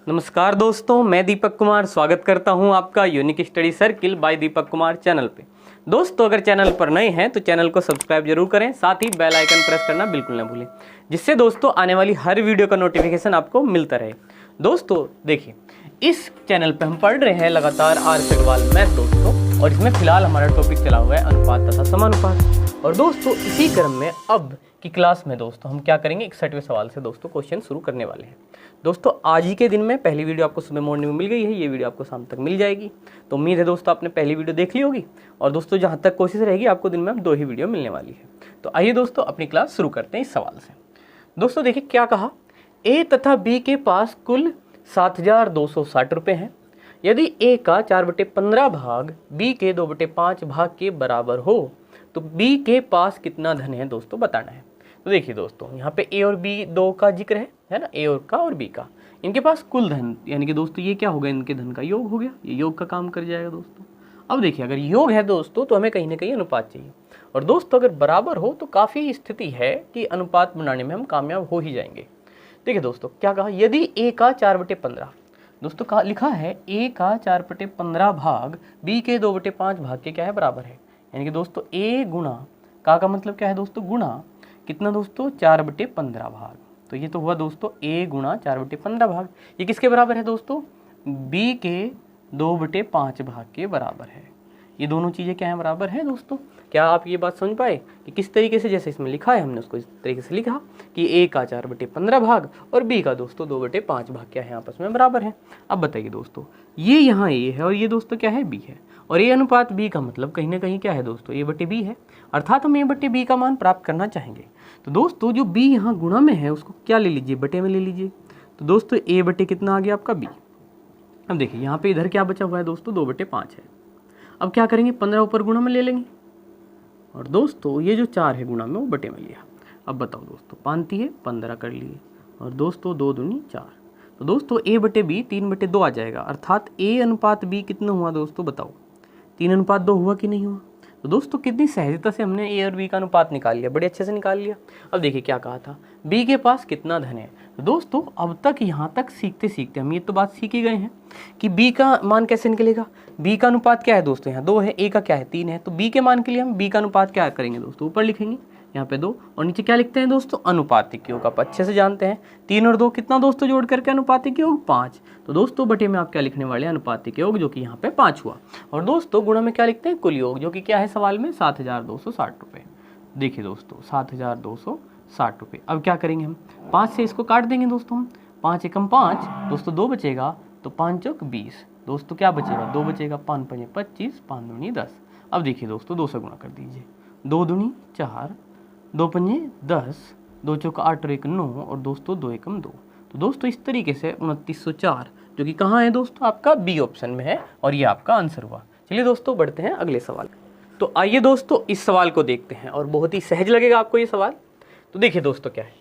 नमस्कार दोस्तों, मैं दीपक कुमार स्वागत करता हूं आपका unique study circle bye Deepak Kumar channel पे। दोस्तों, अगर चैनल पर नए हैं तो चैनल को सब्सक्राइब जरूर करें, साथ ही बेल आइकन प्रेस करना बिल्कुल ना भूलें, जिससे दोस्तों आने वाली हर वीडियो का नोटिफिकेशन आपको मिलता रहे। दोस्तों देखिए, इस चैनल पे हम पढ़ रहे हैं लगातार आर अग्रवाल मैथ दोस्तों, और इसमें फिलहाल हमारा टॉपिक चला हुआ है अनुपात तथा समानुपात। और दोस्तों इसी क्रम में अब की क्लास में दोस्तों हम क्या करेंगे, 61वें सवाल से दोस्तों क्वेश्चन शुरू करने वाले हैं। दोस्तों आज ही के दिन में पहली वीडियो आपको सुबह मॉर्निंग में मिल गई है, ये वीडियो आपको शाम तक मिल जाएगी। तो उम्मीद है दोस्तों आपने पहली वीडियो देख ली होगी, और दोस्तों जहाँ तक कोशिश रहेगी आपको दिन में अब 2 ही वीडियो मिलने वाली है। तो आइए दोस्तों अपनी क्लास शुरू करते हैं इस सवाल से। दोस्तों देखिए क्या कहा, ए तथा बी के पास कुल 7,260 रुपये हैं। यदि ए का 4/15 भाग बी के 2/5 भाग के बराबर हो तो बी के पास कितना धन है दोस्तों बताना है। तो देखिए दोस्तों यहाँ पे ए और बी दो का जिक्र है ना, ए और का और बी का, इनके पास कुल धन, यानी कि दोस्तों ये क्या हो गया, इनके धन का योग हो गया, ये योग का काम कर जाएगा दोस्तों। अब देखिए अगर योग है दोस्तों तो हमें कहीं ना कहीं अनुपात चाहिए, और दोस्तों अगर बराबर हो तो काफ़ी स्थिति है कि अनुपात बनाने में हम कामयाब हो ही जाएंगे। देखिए दोस्तों क्या कहा, यदि ए का 4/15 दोस्तों कहा लिखा है, ए का 4/15 भाग बी के 2/5 भाग के क्या है बराबर है, यानी कि दोस्तों ए गुणा का मतलब क्या है दोस्तों, गुणा कितना दोस्तों 4/15 भाग। तो ये तो हुआ दोस्तों a गुणा 4/15 भाग, ये किसके बराबर है दोस्तों, b के 2/5 भाग के बराबर है। ये दोनों चीज़ें क्या है, बराबर है दोस्तों। क्या आप ये बात समझ पाए कि किस तरीके से, जैसे इसमें लिखा है हमने उसको इस तरीके से लिखा कि a का 4/15 भाग और b का दोस्तों 2/5 भाग क्या है आपस में बराबर है। अब बताइए दोस्तों, ये यहाँ a है और ये दोस्तों क्या है b है, और a अनुपात b का मतलब कहीं ना कहीं क्या है दोस्तों, a/b है, अर्थात हम a/b का मान प्राप्त करना चाहेंगे। तो दोस्तों जो b यहाँ गुणा में है उसको क्या ले लीजिए, बटे में ले लीजिए। तो दोस्तों a बटे कितना आ गया आपका b। अब देखिए यहाँ पे इधर क्या बचा हुआ है दोस्तों, 2/5 है। अब क्या करेंगे, 15 ऊपर गुणा में ले लेंगे, और दोस्तों ये जो 4 है गुणा में वो बटे में लिया। अब बताओ दोस्तों, 5 है 15 कर लिए, और दोस्तों 2 दूनी 4। तो दोस्तों a/b 3/2 आ जाएगा, अर्थात a अनुपात b कितना हुआ दोस्तों बताओ, 3:2 हुआ कि नहीं हुआ। तो दोस्तों कितनी सहजता से हमने ए और बी का अनुपात निकाल लिया, बड़े अच्छे से निकाल लिया। अब देखिए क्या कहा था, बी के पास कितना धन है। तो दोस्तों अब तक यहाँ तक सीखते सीखते हम ये तो बात सीख ही गए हैं कि बी का मान कैसे निकलेगा। बी का अनुपात क्या है दोस्तों, यहाँ 2 है, ए का क्या है 3 है, तो बी के मान के लिए हम बी का अनुपात क्या करेंगे दोस्तों, ऊपर लिखेंगे यहाँ पे 2, और नीचे क्या लिखते हैं दोस्तों, अनुपातिक योग। आप अच्छे से जानते हैं 3 और 2 कितना दोस्तों जोड़ करके अनुपातिक योग 5। तो दोस्तों बटे में आप क्या लिखने वाले हैं, अनुपातिक योग, जो कि यहाँ पे 5 हुआ। और दोस्तों गुणा में क्या लिखते हैं, कुल योग, जो कि क्या है सवाल में 7,260 रुपये। देखिए दोस्तों 7,260 रुपये। अब क्या करेंगे हम, 5 से इसको काट देंगे दोस्तों हम, 5 एकम 5 दोस्तों 2 बचेगा, तो 5 चौक 20 दोस्तों क्या बचेगा, 2 बचेगा, 5 पंजे 25, 5 दूनी 10। अब देखिए दोस्तों 2 से गुणा कर दीजिए, 2 दूनी 4, 2 पंजे 10, 2 चौक 8 और 1 9, और दोस्तों 2 एकम 2। तो दोस्तों इस तरीके से 2904, जो कि कहाँ है दोस्तों, आपका बी ऑप्शन में है, और ये आपका आंसर हुआ। चलिए दोस्तों बढ़ते हैं अगले सवाल। तो आइए दोस्तों इस सवाल को देखते हैं, और बहुत ही सहज लगेगा आपको ये सवाल। तो देखिए दोस्तों क्या है,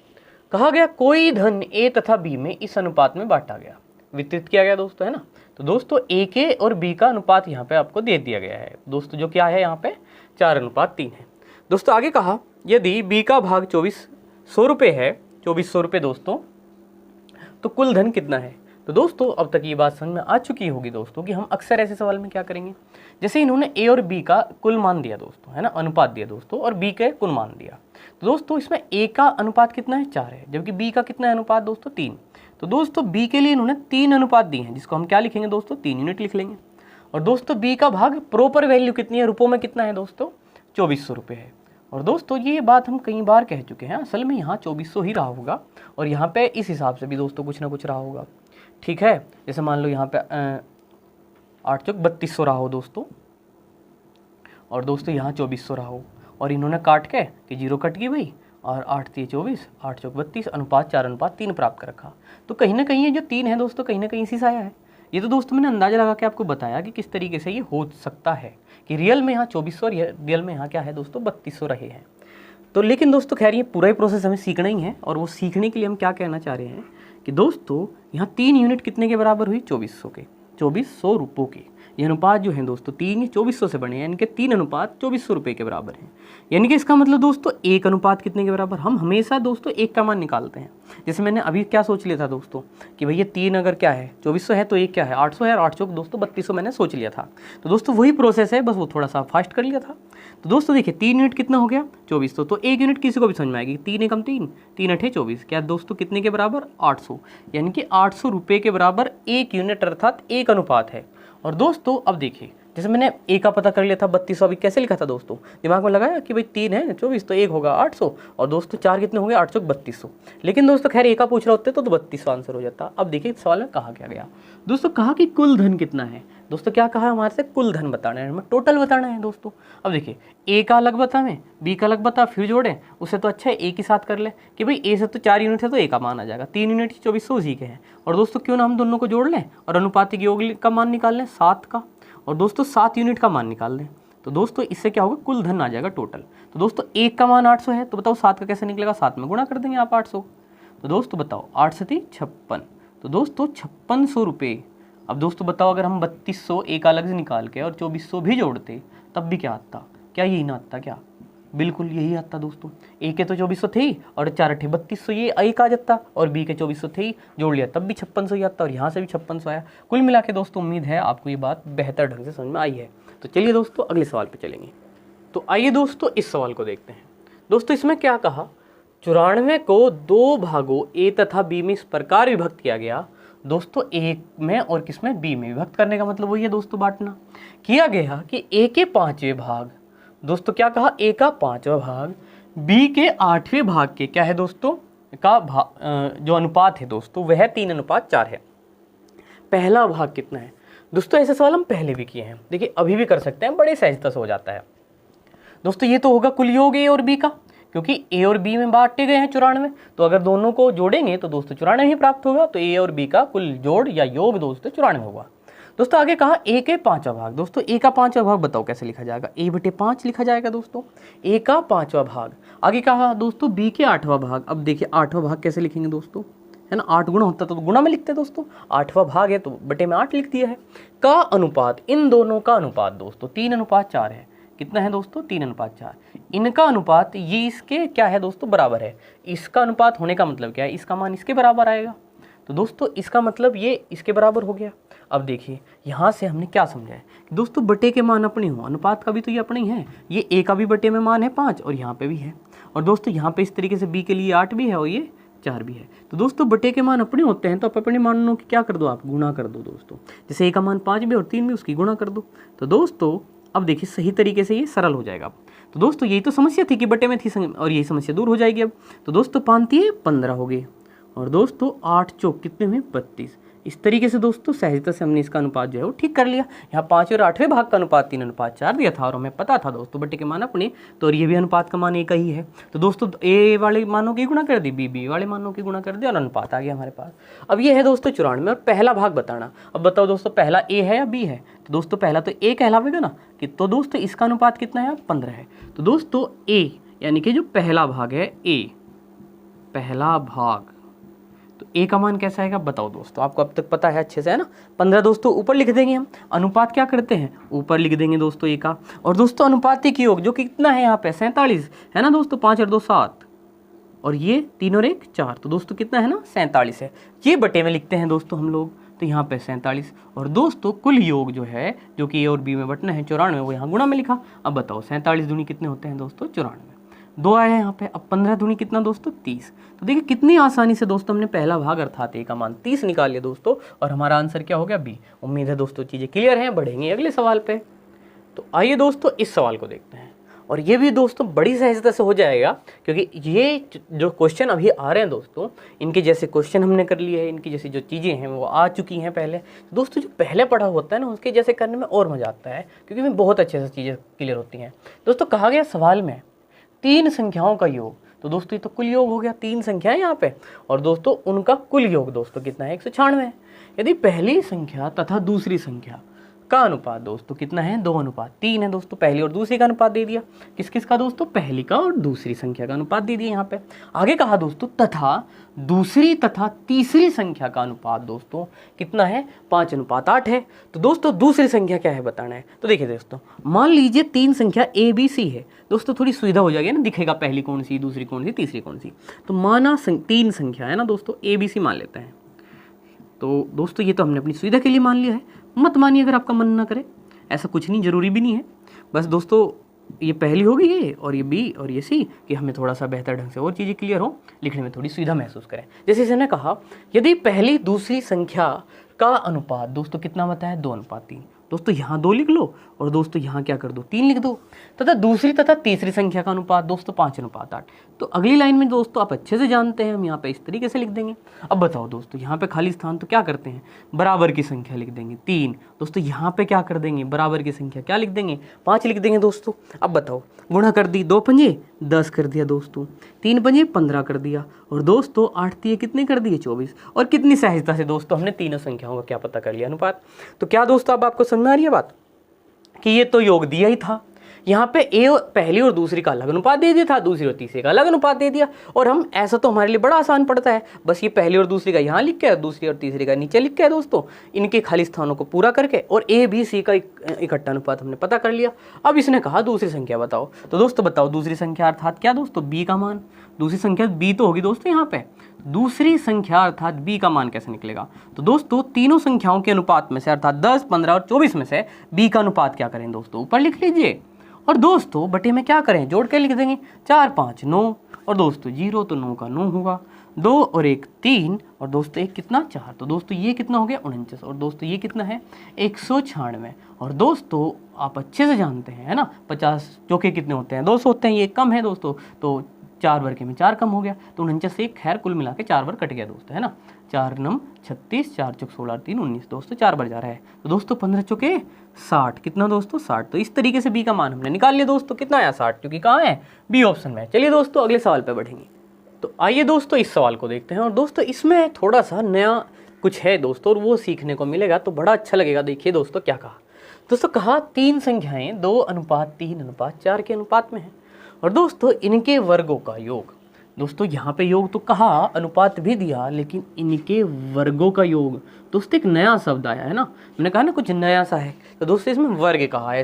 कहा गया कोई धन ए तथा बी में इस अनुपात में बांटा गया, वितरित किया गया दोस्तों, है ना। तो दोस्तों ए के और बी का अनुपात यहाँ पे आपको दे दिया गया है दोस्तों, जो क्या है यहाँ पे 4:3 है दोस्तों। आगे कहा यदि बी का भाग 2400 रुपये है, 2400 रुपये दोस्तों, तो कुल धन कितना है। तो दोस्तों अब तक ये बात समझ में आ चुकी होगी दोस्तों कि हम अक्सर ऐसे सवाल में क्या करेंगे, जैसे इन्होंने ए और बी का कुल मान दिया दोस्तों, है ना, अनुपात दिया दोस्तों, और बी का कुल मान दिया। तो दोस्तों इसमें ए का अनुपात कितना है, 4 है, जबकि बी का कितना है अनुपात दोस्तों, 3। तो दोस्तों बी के लिए इन्होंने 3 अनुपात दिए हैं, जिसको हम क्या लिखेंगे दोस्तों, 3 यूनिट लिख लेंगे। और दोस्तों बी का भाग प्रॉपर वैल्यू कितनी है, रुपयों में कितना है दोस्तों, 2400 रुपये है। और दोस्तों ये बात हम कई बार कह चुके हैं, असल में यहाँ 2400 ही रहा होगा, और यहाँ पे इस हिसाब से भी दोस्तों कुछ ना कुछ रहा होगा, ठीक है। जैसे मान लो यहाँ पे 8 चौक 3200 रहा हो दोस्तों, और दोस्तों यहाँ 2400 रहा हो, और इन्होंने काट के कि 0 कट गई भाई, और 8 3 24, 8 चौक 32, अनुपात 4:3 प्राप्त कर रखा। तो कहीं ना कहीं ये जो 3 है दोस्तों, कहीं ना कहीं इसी से आया है। ये तो दोस्तों मैंने अंदाजा लगा के आपको बताया कि किस तरीके से ये हो सकता है कि रियल में यहाँ 2400 और रियल में यहाँ क्या है दोस्तों 3200 रहे हैं। तो लेकिन दोस्तों खैर ये पूरा ही प्रोसेस हमें सीखना ही है, और वो सीखने के लिए हम क्या कहना चाह रहे हैं कि दोस्तों यहाँ 3 यूनिट कितने के बराबर हुई, 2400 के। 2400 रुपयों के। ये अनुपात जो है दोस्तों 3 ये 2400 से बने हैं, यानी कि 3 अनुपात 2400 रुपये के बराबर है। यानी कि इसका मतलब दोस्तों 1 अनुपात कितने के बराबर, हम हमेशा दोस्तों 1 का मान निकालते हैं। जैसे मैंने अभी क्या सोच लिया था दोस्तों कि भैया 3 अगर क्या है 2400 है तो 1 क्या है 800 है, और 800 दोस्तों 3200 मैंने सोच लिया था। तो दोस्तों वही प्रोसेस है, बस वो थोड़ा सा फास्ट कर लिया था। तो दोस्तों देखिए 3 यूनिट कितना हो गया 2400, तो 1 यूनिट किसी को भी समझ में आएगी, 3 एकम 3, 3 अठे 24, क्या दोस्तों कितने के बराबर 800, यानी कि 800 रुपये के बराबर 1 यूनिट अर्थात 1 अनुपात है। और दोस्तों अब देखिए जैसे मैंने ए का पता कर लिया था 3200, अभी कैसे लिखा था दोस्तों, दिमाग में लगाया कि भाई 3 है 24 तो 1 होगा 800, और दोस्तों 4 कितने हो गए 800 3200। लेकिन दोस्तों खैर ए का पूछ रहा होते तो 3200 आंसर हो जाता। अब देखिए सवाल में कहा क्या गया दोस्तों, कहा कि कुल धन कितना है। दोस्तों क्या कहा हमारे से, कुल धन बताना है, हमें टोटल बताना है दोस्तों। अब देखिए ए का अलग बता में, बी का अलग बता, फिर जोड़े, उससे तो अच्छा है ए के साथ कर ले कि भाई ए से तो 4 यूनिट है तो ए का मान आ जाएगा, 3 यूनिट 2400 उसी के हैं। और दोस्तों क्यों ना हम दोनों को जोड़ लें और अनुपातिक योग का मान निकाल लें 7 का, और दोस्तों 7 यूनिट का मान निकाल दें। तो दोस्तों इससे क्या होगा, कुल धन आ जाएगा टोटल। तो दोस्तों 1 का मान 800 है, तो बताओ 7 का कैसे निकलेगा, 7 में गुणा कर देंगे आप 800। तो दोस्तों बताओ 8 से 56, तो दोस्तों 5600 रुपये। अब दोस्तों बताओ अगर हम 3200 एक अलग से निकाल के और 2400 भी जोड़ते तब भी क्या आता, क्या यही ना आता क्या, बिल्कुल यही आता दोस्तों। ए के तो 2400 थे ही, और 4 अठे 3200 ये एक आ जाता, और बी के 2400 थे ही, जोड़ लिया तब भी 5600 ही आता, और यहाँ से भी 5600 आया। कुल मिला के दोस्तों उम्मीद है आपको ये बात बेहतर ढंग से समझ में आई है। तो चलिए दोस्तों अगले सवाल पे चलेंगे। तो आइए दोस्तों इस सवाल को देखते हैं। दोस्तों इसमें क्या कहा, 94 को 2 भागों ए तथा बी में इस प्रकार विभक्त किया गया। दोस्तों ए में और किसमें, बी में। विभक्त करने का मतलब वही है दोस्तों बांटना। किया गया कि ए के 5वें भाग, दोस्तों क्या कहा, ए का 5वां भाग बी के 8वें भाग के क्या है दोस्तों का जो अनुपात है दोस्तों वह 3:4 है। पहला भाग कितना है दोस्तों, ऐसे सवाल हम पहले भी किए हैं, देखिए अभी भी कर सकते हैं, बड़े सहजता से हो जाता है दोस्तों। ये तो होगा कुल योग ए और बी का, क्योंकि ए और बी में बांटे गए हैं 94, तो अगर दोनों को जोड़ेंगे तो दोस्तों 94 ही प्राप्त होगा। तो ए और बी का कुल जोड़ या योग दोस्तों 94 होगा। दोस्तों आगे कहा ए के 5वां भाग, दोस्तों ए का 5वां भाग बताओ कैसे लिखा जाएगा, a/5 लिखा जाएगा दोस्तों, ए का 5वां भाग। आगे कहा दोस्तों बी के 8वां भाग। अब देखिए 8वां भाग कैसे लिखेंगे दोस्तों, है ना, 8 गुणा होता तो गुणा में लिखते दोस्तों, 8वां भाग है तो बटे में 8 लिख दिया है। का अनुपात, इन दोनों का अनुपात दोस्तों 3:4 है। कितना है दोस्तों, 3:4। इनका अनुपात ये इसके क्या है दोस्तों, बराबर है। इसका अनुपात होने का मतलब क्या है, इसका मान इसके बराबर आएगा, तो दोस्तों इसका मतलब ये इसके बराबर हो गया। अब देखिए यहाँ से हमने क्या समझा है कि दोस्तों बटे के मान अपने हो, अनुपात का भी तो ये अपने ही है, ये ए का भी बटे में मान है 5 और यहाँ पे भी है, और दोस्तों यहाँ पे इस तरीके से बी के लिए 8 भी है और ये 4 भी है। तो दोस्तों बटे के मान अपने होते हैं तो अपने मानों की क्या कर दो, आप गुणा कर दो दोस्तों। जैसे ए का मान 5 भी और 3 भी, उसकी गुणा कर दो। तो दोस्तों अब देखिए सही तरीके से ये सरल हो जाएगा। तो दोस्तों यही तो समस्या थी कि बटे में थी, और यही समस्या दूर हो जाएगी अब। तो दोस्तों 5 15 हो गए, और दोस्तों 8 चौक कितने में 32। इस तरीके से दोस्तों सहजता से हमने इसका अनुपात जो है वो ठीक कर लिया। यहाँ 5 और 8वें भाग का अनुपात 3:4 दिया था, और हमें पता था दोस्तों बटे के मान अपने, तो ये भी अनुपात का मान एक ही है। तो दोस्तों ए वाले मानों की गुणा कर दी, बी वाले मानों की गुणा कर दी, और अनुपात आ गया हमारे पास। अब ये है दोस्तों 94, और पहला भाग बताना। अब बताओ दोस्तों पहला ए है या बी है, तो दोस्तों पहला तो ए कहलावेगा ना, कि तो दोस्तों इसका अनुपात कितना है 15 है। तो दोस्तों ए यानी कि जो पहला भाग है, ए पहला भाग, तो ए का मान कैसा आएगा बताओ दोस्तों, आपको अब तक पता है अच्छे से, है ना। 15 दोस्तों ऊपर लिख देंगे हम, अनुपात क्या करते हैं ऊपर लिख देंगे दोस्तों ए का, और दोस्तों अनुपातिक योग जो कितना है यहाँ पे 47 है ना दोस्तों, 5 और 2 7, और ये 3 और 1 4, तो दोस्तों कितना है ना 47 है। ये बटे में लिखते हैं दोस्तों हम लोग, तो यहाँ पे 47, और दोस्तों कुल योग जो है जो कि ए और बी में बटना है 94, वो यहाँ गुणा में लिखा। अब बताओ 47 दूनी कितने होते हैं दोस्तों 94, 2 आए हैं यहाँ पे। अब 15 दूनी कितना दोस्तों 30। तो देखिए कितनी आसानी से दोस्तों हमने पहला भाग अर्थात ए का मान 30 निकाल लिया दोस्तों, और हमारा आंसर क्या हो गया बी। उम्मीद है दोस्तों चीज़ें क्लियर हैं, बढ़ेंगे अगले सवाल पे। तो आइए दोस्तों इस सवाल को देखते हैं, और ये भी दोस्तों बड़ी सहजता से हो जाएगा, क्योंकि ये जो क्वेश्चन अभी आ रहे हैं दोस्तों, इनके जैसे क्वेश्चन हमने कर लिए हैं, इनकी जैसी जो चीज़ें हैं वो आ चुकी हैं पहले। तो दोस्तों जो पहले पढ़ा होता है ना उसके जैसे करने में और मज़ा आता है, क्योंकि में बहुत अच्छे से चीज़ें क्लियर होती हैं। दोस्तों कहा गया सवाल में 3 संख्याओं का योग, तो दोस्तों ये तो कुल योग हो गया, 3 संख्याएं यहाँ पे, और दोस्तों उनका कुल योग दोस्तों कितना है 196 है। यदि पहली संख्या तथा दूसरी संख्या का अनुपात दोस्तों कितना है, 2:3 है दोस्तों। पहली और दूसरी का अनुपात दे दिया, किस किस का दोस्तों, पहली का और दूसरी संख्या का अनुपात दे दिया यहाँ पे। आगे कहा दोस्तों तथा दूसरी तथा तीसरी संख्या का अनुपात दोस्तों कितना है, 5:8 है। तो दोस्तों दूसरी संख्या क्या है बताना है। तो देखिए दोस्तों, मान लीजिए 3 संख्या ए बी सी है दोस्तों, थोड़ी सुविधा हो जाएगी ना, दिखेगा पहली कौन सी, दूसरी कौन सी, तीसरी कौन सी। तो माना 3 संख्या है ना दोस्तों, ए बी सी मान लेते हैं। तो दोस्तों ये तो हमने अपनी सुविधा के लिए मान लिया है, मत मानिए अगर आपका मन ना करे, ऐसा कुछ नहीं, जरूरी भी नहीं है। बस दोस्तों ये पहली होगी ये, और ये बी और ये सी, कि हमें थोड़ा सा बेहतर ढंग से और चीज़ें क्लियर हो, लिखने में थोड़ी सुविधा महसूस करें। जैसे इसने कहा यदि पहली दूसरी संख्या का अनुपात दोस्तों कितना बताया, 2:3। दोस्तों यहाँ 2 लिख लो और दोस्तों यहाँ क्या कर दो, 3 लिख दो। तथा दूसरी तथा तीसरी संख्या का अनुपात दोस्तों 5:8। तो अगली लाइन में दोस्तों आप अच्छे से जानते हैं, हम यहाँ पे इस तरीके से लिख देंगे। अब बताओ दोस्तों, यहाँ पे खाली स्थान तो क्या करते हैं, बराबर की संख्या लिख देंगे 3। दोस्तों यहाँ पे क्या कर देंगे, बराबर की संख्या क्या लिख देंगे, 5 लिख देंगे दोस्तों। अब बताओ, गुणा कर दी, 2 पंजे 10 कर दिया दोस्तों, 3 पंजे 15 कर दिया, और दोस्तों 8 दिए कितने कर दिए, 24। और कितनी सहजता से दोस्तों हमने तीनों संख्याओं का क्या पता कर लिया, अनुपात। तो क्या दोस्तों अब आपको समझ में आ रही है बात, कि ये तो योग दिया ही था, यहाँ पे ए पहली और दूसरी का अलग अनुपात दे दिया था, दूसरी और तीसरी का अलग अनुपात दे दिया। और हम ऐसा तो हमारे लिए बड़ा आसान पड़ता है, बस ये पहली और दूसरी का यहाँ लिख के, दूसरी और तीसरी का नीचे लिख के दोस्तों, इनके खाली स्थानों को पूरा करके और ए बी सी का इकट्ठा अनुपात हमने पता कर लिया। अब इसने कहा दूसरी संख्या बताओ। तो दोस्तों बताओ दूसरी संख्या अर्थात क्या दोस्तों, बी का मान। दूसरी संख्या बी तो होगी दोस्तों, यहाँ पे दूसरी संख्या अर्थात बी का मान कैसे निकलेगा। तो दोस्तों तीनों संख्याओं के अनुपात में से अर्थात 10, 15 और 24 में से बी का अनुपात क्या करें दोस्तों, ऊपर लिख लीजिए। और दोस्तों बटे में क्या करें, जोड़ के लिख देंगे, 4 5 9, और दोस्तों 0 तो 9 का 9 होगा, 2 और 1 3, और दोस्तों 1 कितना 4। तो दोस्तों ये कितना हो गया 49, और दोस्तों ये कितना है 196। और दोस्तों आप अच्छे से जानते हैं है ना, 50 चौके कितने होते हैं, 200 होते हैं, ये कम है दोस्तों। तो 4 वर्ग में 4 कम हो गया, तो 49 से खैर कुल मिला के 4 वर्ग कट गया दोस्तों, है ना। 4 9 36, 4 चौक 16, 3 19 दोस्तों 4 बार जा रहा है। तो दोस्तों 15 चौके 60, कितना दोस्तों 60। तो इस तरीके से बी का मान हमने निकाल लिया दोस्तों, कितना आया 60, क्योंकि कहाँ है, बी ऑप्शन में। चलिए दोस्तों अगले सवाल पे बढ़ेंगे। तो आइए दोस्तों इस सवाल को देखते हैं, और दोस्तों इसमें थोड़ा सा नया कुछ है दोस्तों, और वो सीखने को मिलेगा तो बड़ा अच्छा लगेगा। देखिए दोस्तों क्या कहा, दोस्तों कहा 3 संख्याएं 2:3:4 के अनुपात में है, और दोस्तों इनके वर्गों का योग। दोस्तों यहाँ पे योग तो कहा, अनुपात भी दिया, लेकिन इनके वर्गों का योग। दोस्तों एक नया शब्द आया है ना, मैंने कहा ना कुछ नया सा है। तो दोस्तों इसमें वर्ग कहा है,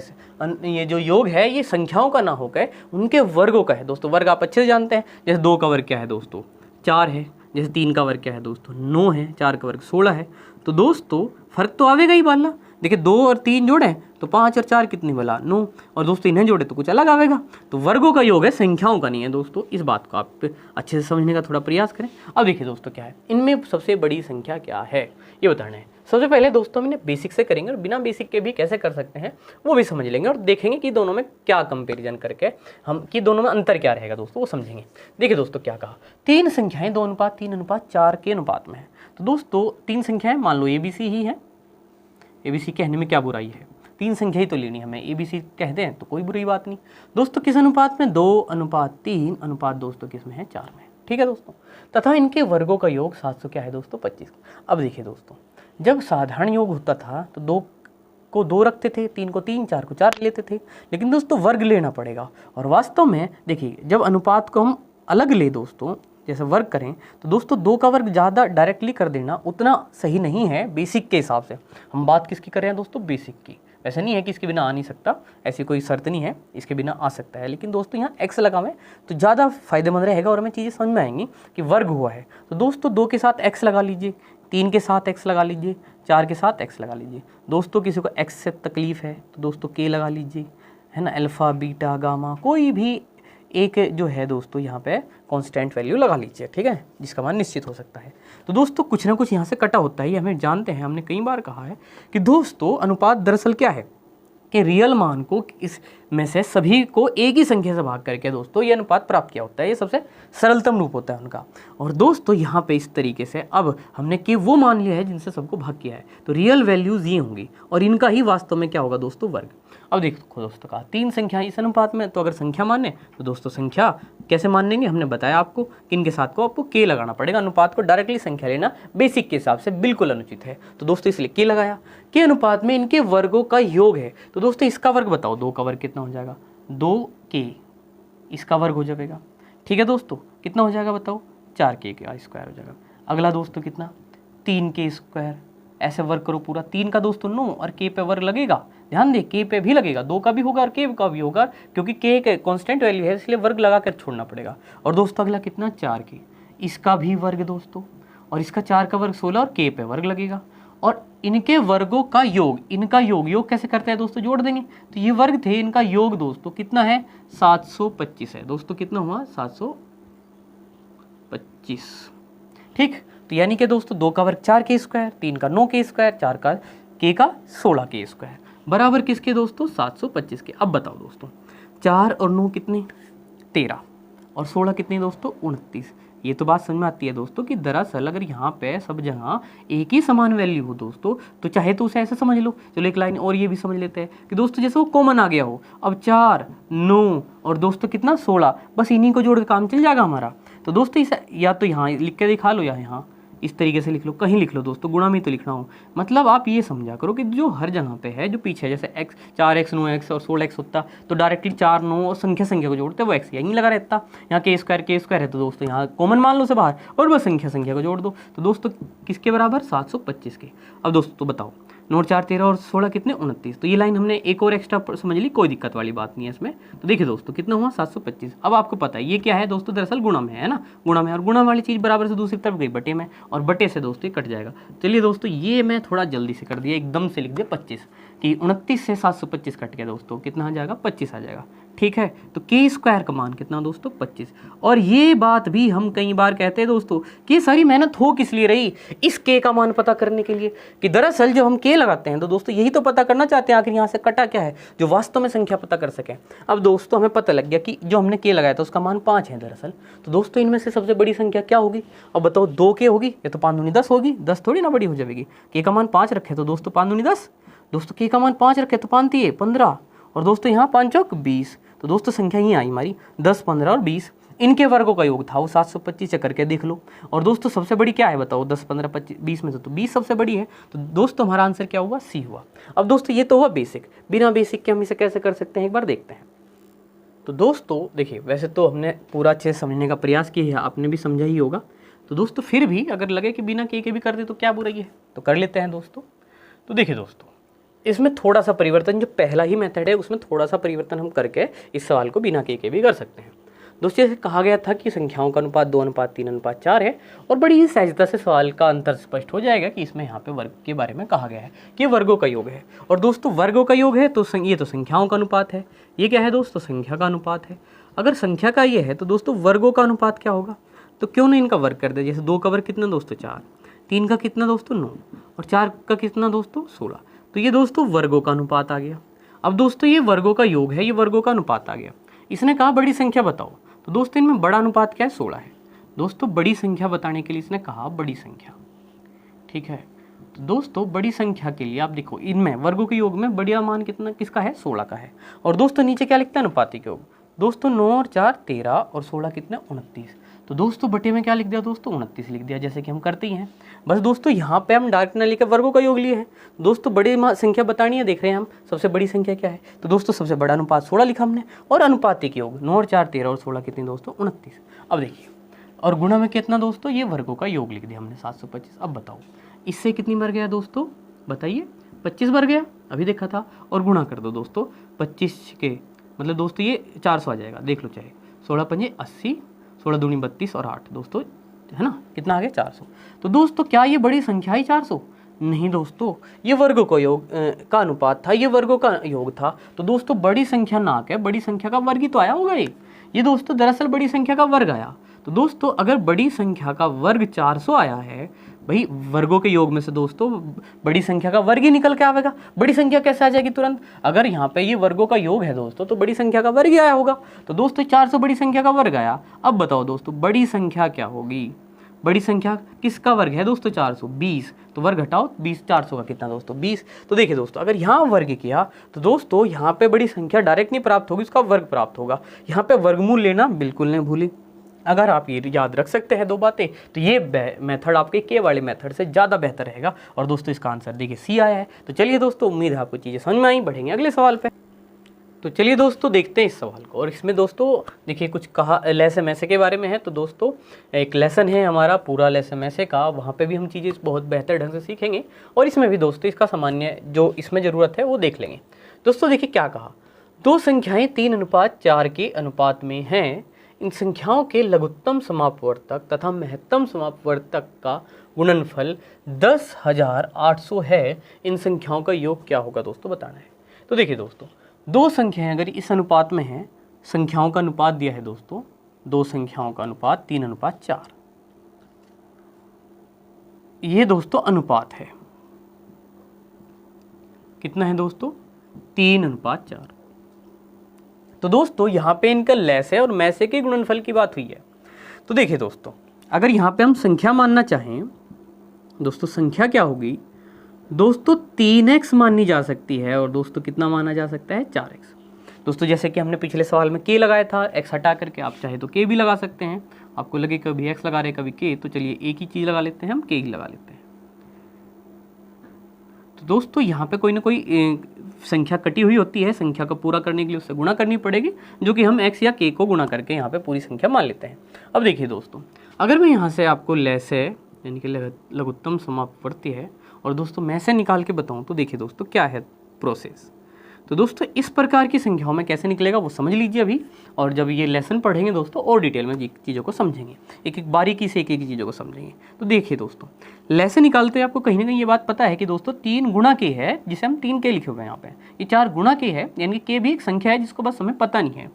ये जो योग है ये संख्याओं का ना होकर उनके वर्गों का है दोस्तों। वर्ग आप अच्छे से जानते हैं, जैसे 2 का वर्ग क्या है दोस्तों 4 है, जैसे 3 का वर्ग क्या है दोस्तों 9 है, 4 का वर्ग 16 है। तो दोस्तों फर्क तो आवेगा ही वाला। देखिए 2 और 3 जोड़े तो 5 और 4 कितनी भला 9, और दोस्तों इन्हें जोड़े तो कुछ अलग आवेगा। तो वर्गों का योग है, संख्याओं का नहीं है दोस्तों। इस बात को आप अच्छे से समझने का थोड़ा प्रयास करें। अब देखिए दोस्तों क्या है, इनमें सबसे बड़ी संख्या क्या है ये बताना है। सबसे पहले दोस्तों हमने बेसिक से करेंगे, और बिना बेसिक के भी कैसे कर सकते हैं वो भी समझ लेंगे, और देखेंगे कि दोनों में क्या कंपेरिजन करके हम कि दोनों में अंतर क्या रहेगा दोस्तों, वो समझेंगे। देखिए दोस्तों क्या कहा, 3 संख्याएं 2:3:4 के अनुपात में है। तो दोस्तों 3 संख्याएं मान लो ABC ही है, ABC कहने में क्या बुराई है, 3 संख्या ही तो लेनी हमें, ABC कहते हैं तो कोई बुरी बात नहीं। दोस्तों किस अनुपात में, 2:3 अनुपात दोस्तों किस में है, 4 में। ठीक है दोस्तों, तथा इनके वर्गों का योग 700 क्या है दोस्तों 25। अब देखिए दोस्तों, जब साधारण योग होता था तो 2 को 2 रखते थे, 3 को 3, 4 को 4 लेते थे, लेकिन दोस्तों वर्ग लेना पड़ेगा। और वास्तव में देखिए जब अनुपात को हम अलग ले दोस्तों, जैसे वर्ग करें, तो दोस्तों 2 का वर्ग ज़्यादा डायरेक्टली कर देना उतना सही नहीं है बेसिक के हिसाब से। हम बात किसकी कर रहे हैं दोस्तों, बेसिक की। वैसे नहीं है कि इसके बिना आ नहीं सकता, ऐसी कोई शर्त नहीं है, इसके बिना आ सकता है, लेकिन दोस्तों यहाँ एक्स लगा हुआ है तो ज़्यादा फायदेमंद रहेगा और हमें चीज़ें समझ में आएंगी कि वर्ग हुआ है। तो दोस्तों 2 के साथ एक्स लगा लीजिए, 3 के साथ एक्स लगा लीजिए, 4 के साथ एक्स लगा लीजिए। दोस्तों किसी को एक्स से तकलीफ है तो दोस्तों के लगा लीजिए, है ना, अल्फ़ा बीटा गामा, कोई भी एक जो है दोस्तों यहाँ पे कांस्टेंट वैल्यू लगा लीजिए, ठीक है, जिसका मान निश्चित हो सकता है। तो दोस्तों कुछ ना कुछ यहाँ से कटा होता है, ये हमें जानते हैं, हमने कई बार कहा है कि दोस्तों अनुपात दरअसल क्या है कि रियल मान को इस में से सभी को एक ही संख्या से भाग करके दोस्तों ये अनुपात प्राप्त किया होता है, ये सबसे सरलतम रूप होता है उनका। और दोस्तों यहाँ पे इस तरीके से अब हमने कि वो मान लिया है जिनसे सबको भाग किया है, तो रियल वैल्यूज़ ये होंगी और इनका ही वास्तव में क्या होगा दोस्तों वर्ग। अब देखो दोस्तों कहा 3 संख्या इस अनुपात में, तो अगर संख्या माने तो दोस्तों संख्या कैसे मानेंगे, हमने बताया आपको कि इनके साथ को आपको के लगाना पड़ेगा। अनुपात को डायरेक्टली संख्या लेना बेसिक के हिसाब से बिल्कुल अनुचित है, तो दोस्तों इसलिए के लगाया। के अनुपात में इनके वर्गों का योग है, तो दोस्तों इसका वर्ग बताओ, 2 का वर्ग कितना हो जाएगा, 2k, इसका वर्ग हो जाएगा। ठीक है दोस्तों, कितना हो जाएगा बताओ, 4k का स्क्वायर हो जाएगा। अगला दोस्तों कितना, 3k स्क्वायर, ऐसे वर्ग करो पूरा। 3 का दोस्तों 9 और k पे वर्ग लगेगा, ध्यान दे k पे भी लगेगा, 2 का भी होगा और k का भी होगा, क्योंकि k एक कांस्टेंट वैल्यू है इसलिए वर्ग लगा कर छोड़ना पड़ेगा। और दोस्तों अगला कितना, 4k, इसका भी वर्ग दोस्तों, और इसका 4 का वर्ग 16 और k पे वर्ग लगेगा। और इनके वर्गों का योग, इनका योग कैसे करते हैं दोस्तों, जोड़ देंगे। तो ये वर्ग थे, इनका योग दोस्तों कितना है, 725 है दोस्तों। कितना हुआ, 725। ठीक, तो यानी कि दोस्तों 2 का वर्ग 4k स्क्वायर, 3 का 9k स्क्वायर, 4 का k का 16k स्क्वायर, बराबर किसके दोस्तों, 725 के। अब बताओ दोस्तों 4 और 9 कितने, 13, और 16 कितने दोस्तों, 29। ये तो बात समझ में आती है दोस्तों कि दरअसल अगर यहाँ पे सब जगह एक ही समान वैल्यू हो दोस्तों, तो चाहे तो उसे ऐसे समझ लो। चलो एक लाइन और ये भी समझ लेते हैं कि दोस्तों जैसे वो कॉमन आ गया हो, अब 4, 9 और दोस्तों कितना 16, बस इन्हीं को जोड़ के काम चल जाएगा हमारा। तो दोस्तों इसे या तो यहाँ लिख के दिखा लो या यहाँ इस तरीके से लिख लो, कहीं लिख लो दोस्तों, गुणा में तो लिखना हो। मतलब आप ये समझा करो कि जो हर जगह पे है, जो पीछे है, जैसे x 4x 9x और 16x होता, तो डायरेक्टली 4 9 और संख्या को जोड़ते वो x यहीं लगा रहता। यहाँ k स्क्वायर है, तो दोस्तों यहाँ कॉमन मान लो से बाहर और बस संख्या को जोड़ दो। तो दोस्तों किसके बराबर, 725 के। अब दोस्तों बताओ 9 4 13 और 16 कितने, 29। तो ये लाइन हमने एक और एक्स्ट्रा समझ ली, कोई दिक्कत वाली बात नहीं है इसमें। तो देखिए दोस्तों कितना हुआ, 725। अब आपको पता है ये क्या है दोस्तों, दरअसल गुणा में है ना, गुणा में, और गुणा वाली चीज़ बराबर से दूसरी तरफ गई बटे में, और बटे से दोस्तों ये कट जाएगा। चलिए दोस्तों ये मैं थोड़ा जल्दी से कर दिया, एकदम से लिख दिया 25 कि 29 से 725 कट गया दोस्तों, कितना आ जाएगा, 25 आ जाएगा। ठीक है, तो के स्क्वायर का मान कितना दोस्तों, 25। और ये बात भी हम कई बार कहते हैं दोस्तों कि सारी मेहनत हो किस लिए रही, इस के का मान पता करने के लिए, कि दरअसल जब हम के लगाते हैं तो दोस्तों यही तो पता करना चाहते हैं आखिर यहाँ से कटा क्या है, जो वास्तव में संख्या पता कर सकें। अब दोस्तों हमें पता लग गया कि जो हमने के लगाया था उसका मान 5 है दरअसल, तो दोस्तों इनमें से सबसे बड़ी संख्या क्या होगी। अब बताओ 2 के होगी या तो 5 दूनी 10 होगी, 10 थोड़ी ना बड़ी हो जाएगी। के का मान 5 रखे तो दोस्तों 5 दूनी 10, दोस्तों के का मान 5 रखे तो 5 3 15, और दोस्तों यहाँ 5 चौक 20। तो दोस्तों संख्या ही आई हमारी 10 15 और 20, इनके वर्गों का योग था वो 725 करके देख लो। और दोस्तों सबसे बड़ी क्या है बताओ, 10 15 25 20 में से तो 20 सबसे बड़ी है, तो दोस्तों हमारा आंसर क्या हुआ, सी हुआ। अब दोस्तों ये तो हुआ बेसिक, बिना बेसिक के हम इसे कैसे कर सकते हैं एक बार देखते हैं। तो दोस्तों देखिए वैसे तो हमने पूरा अच्छे से समझने का प्रयास किया है, आपने भी समझा ही होगा। तो दोस्तों फिर भी अगर लगे कि बिना के भी कर दे तो क्या बुराई है, तो कर लेते हैं दोस्तों। तो देखिए दोस्तों इसमें थोड़ा सा परिवर्तन, जो पहला ही मेथड है उसमें थोड़ा सा परिवर्तन हम करके इस सवाल को बिना के भी कर सकते हैं। दोस्तों जैसे कहा गया था कि संख्याओं का अनुपात 2:3:4 है, और बड़ी ही सहजता से सवाल का अंतर स्पष्ट हो जाएगा कि इसमें यहाँ पे वर्ग के बारे में कहा गया है कि वर्गों का योग है। और दोस्तों वर्गों का योग है तो ये तो संख्याओं का अनुपात है, ये क्या है दोस्तों, संख्या का अनुपात है। अगर संख्या का ये है तो दोस्तों वर्गों का अनुपात क्या होगा, तो क्यों ना इनका वर्ग कर दे। जैसे 2 का वर्ग कितना दोस्तों 4, 3 का कितना दोस्तों 9, और 4 का कितना दोस्तों 16। तो ये दोस्तों वर्गों का अनुपात आ गया। अब दोस्तों ये वर्गों का योग है, ये वर्गों का अनुपात आ गया। इसने कहा बड़ी संख्या बताओ, तो दोस्तों इनमें बड़ा अनुपात क्या है, 16 है। दोस्तों बड़ी संख्या बताने के लिए इसने कहा बड़ी संख्या, ठीक है। तो दोस्तों बड़ी संख्या के लिए आप देखो इनमें वर्गों के योग में बढ़िया मान कितना किसका है, 16 का है। और दोस्तों नीचे क्या लिखता है, अनुपातिक योग। दोस्तों 9 और 4 13 और 16 कितना 29। तो दोस्तों बटे में क्या लिख दिया दोस्तों, 29 लिख दिया, जैसे कि हम करते ही हैं। बस दोस्तों यहाँ पे हम डायरेक्ट ना लेकर वर्गों का योग लिए हैं। दोस्तों बड़ी संख्या बतानी है, देख रहे हैं हम सबसे बड़ी संख्या क्या है, तो दोस्तों सबसे बड़ा अनुपात 16 लिखा हमने, और अनुपातिक योग 9 और 4 13 और 16 कितनी दोस्तों 29। अब देखिए और गुणा में कितना दोस्तों, ये वर्गों का योग लिख दिया हमने 725। अब बताओ इससे कितनी बार गया दोस्तों, बताइए 25 बार गया, अभी देखा था। और गुणा कर दो दोस्तों 25 के, मतलब दोस्तों ये 400 आ जाएगा, देख लो चाहे 16 पंजे 80, 16 दूनी 32 और 8 दोस्तों है ना, कितना आ गया 400। तो दोस्तों क्या ये बड़ी संख्या ही 400, नहीं दोस्तों, ये वर्गों का योग का अनुपात था, ये वर्गों का योग था। तो दोस्तों बड़ी संख्या ना क्या, बड़ी संख्या का वर्ग ही तो आया होगा ये दोस्तों दरअसल बड़ी संख्या का वर्ग आया। तो दोस्तों अगर बड़ी संख्या का वर्ग 400 आया है, भाई वर्गों के योग में से दोस्तों बड़ी संख्या का वर्ग ही निकल के आएगा। बड़ी संख्या कैसे आ जाएगी तुरंत, अगर यहाँ पे ये वर्गों का योग है दोस्तों तो बड़ी संख्या का वर्ग ही आया होगा। तो दोस्तों 400 बड़ी संख्या का वर्ग आया। अब बताओ दोस्तों बड़ी संख्या क्या होगी, बड़ी संख्या किसका वर्ग है दोस्तों 420, तो वर्ग हटाओ 20, 400 का कितना दोस्तों 20। तो देखिए दोस्तों अगर यहाँ वर्ग किया तो दोस्तों यहाँ पे बड़ी संख्या डायरेक्ट नहीं प्राप्त होगी, उसका वर्ग प्राप्त होगा। यहाँ पे वर्गमूल लेना बिल्कुल नहीं भूलें। अगर आप ये याद रख सकते हैं दो बातें तो ये मेथड आपके के वाले मेथड से ज़्यादा बेहतर रहेगा। और दोस्तों इसका आंसर देखिए सी आया है। तो चलिए दोस्तों उम्मीद है आपको चीज़ें समझ में आई, बढ़ेंगे अगले सवाल पे। तो चलिए दोस्तों देखते हैं इस सवाल को। और इसमें दोस्तों देखिए कुछ कहा लेसे मैसे के बारे में है। तो दोस्तों एक लेसन है हमारा पूरा लेसे मैसे का, वहाँ पे भी हम चीज़ें बहुत बेहतर ढंग से सीखेंगे। और इसमें भी दोस्तों इसका सामान्य जो इसमें ज़रूरत है वो देख लेंगे। दोस्तों देखिए क्या कहा, दो संख्याएं 3:4 के अनुपात में हैं। इन संख्याओं के लघुत्तम समापवर्तक तथा महत्तम समापवर्तक का गुणनफल 10,800 है। इन संख्याओं का योग क्या होगा दोस्तों बताना है। तो देखिए दोस्तों दो संख्याएं अगर इस अनुपात में हैं, संख्याओं का अनुपात दिया है दोस्तों, दो संख्याओं का अनुपात 3:4, ये दोस्तों अनुपात है। कितना है दोस्तों 3:4। तो दोस्तों यहाँ पे इनका लेसे और मैसे के गुणनफल की बात हुई है। तो देखिए दोस्तों अगर यहाँ पे हम संख्या मानना चाहें दोस्तों, संख्या क्या होगी दोस्तों 3x मानी जा सकती है। और दोस्तों कितना माना जा सकता है 4x। दोस्तों जैसे कि हमने पिछले सवाल में k लगाया था, x हटा करके आप चाहे तो k भी लगा सकते हैं। आपको लगे कभी x लगा रहे कभी k, तो चलिए एक ही चीज़ लगा लेते हैं, हम k ही लगा लेते हैं। तो दोस्तों यहाँ पे कोई ना कोई संख्या कटी हुई होती है, संख्या को पूरा करने के लिए उससे गुणा करनी पड़ेगी, जो कि हम x या k को गुणा करके यहाँ पे पूरी संख्या मान लेते हैं। अब देखिए दोस्तों अगर मैं यहाँ से आपको लेसे यानी कि लघुत्तम समापवर्ती है और दोस्तों मैं से निकाल के बताऊं तो देखिए दोस्तों क्या है प्रोसेस। तो दोस्तों इस प्रकार की संख्याओं में कैसे निकलेगा वो समझ लीजिए अभी, और जब ये लेसन पढ़ेंगे दोस्तों और डिटेल में चीज़ों को समझेंगे, एक एक बारीकी से एक एक चीज़ों को समझेंगे। तो देखिए दोस्तों लेसन निकालते हैं आपको कहीं ना कहीं ये बात पता है कि दोस्तों 3 गुणा के है, जिसे हम 3 के लिखे हुए हैं यहाँ पे, ये 4 गुणा के है, यानी कि के भी एक संख्या है जिसको बस हमें पता नहीं है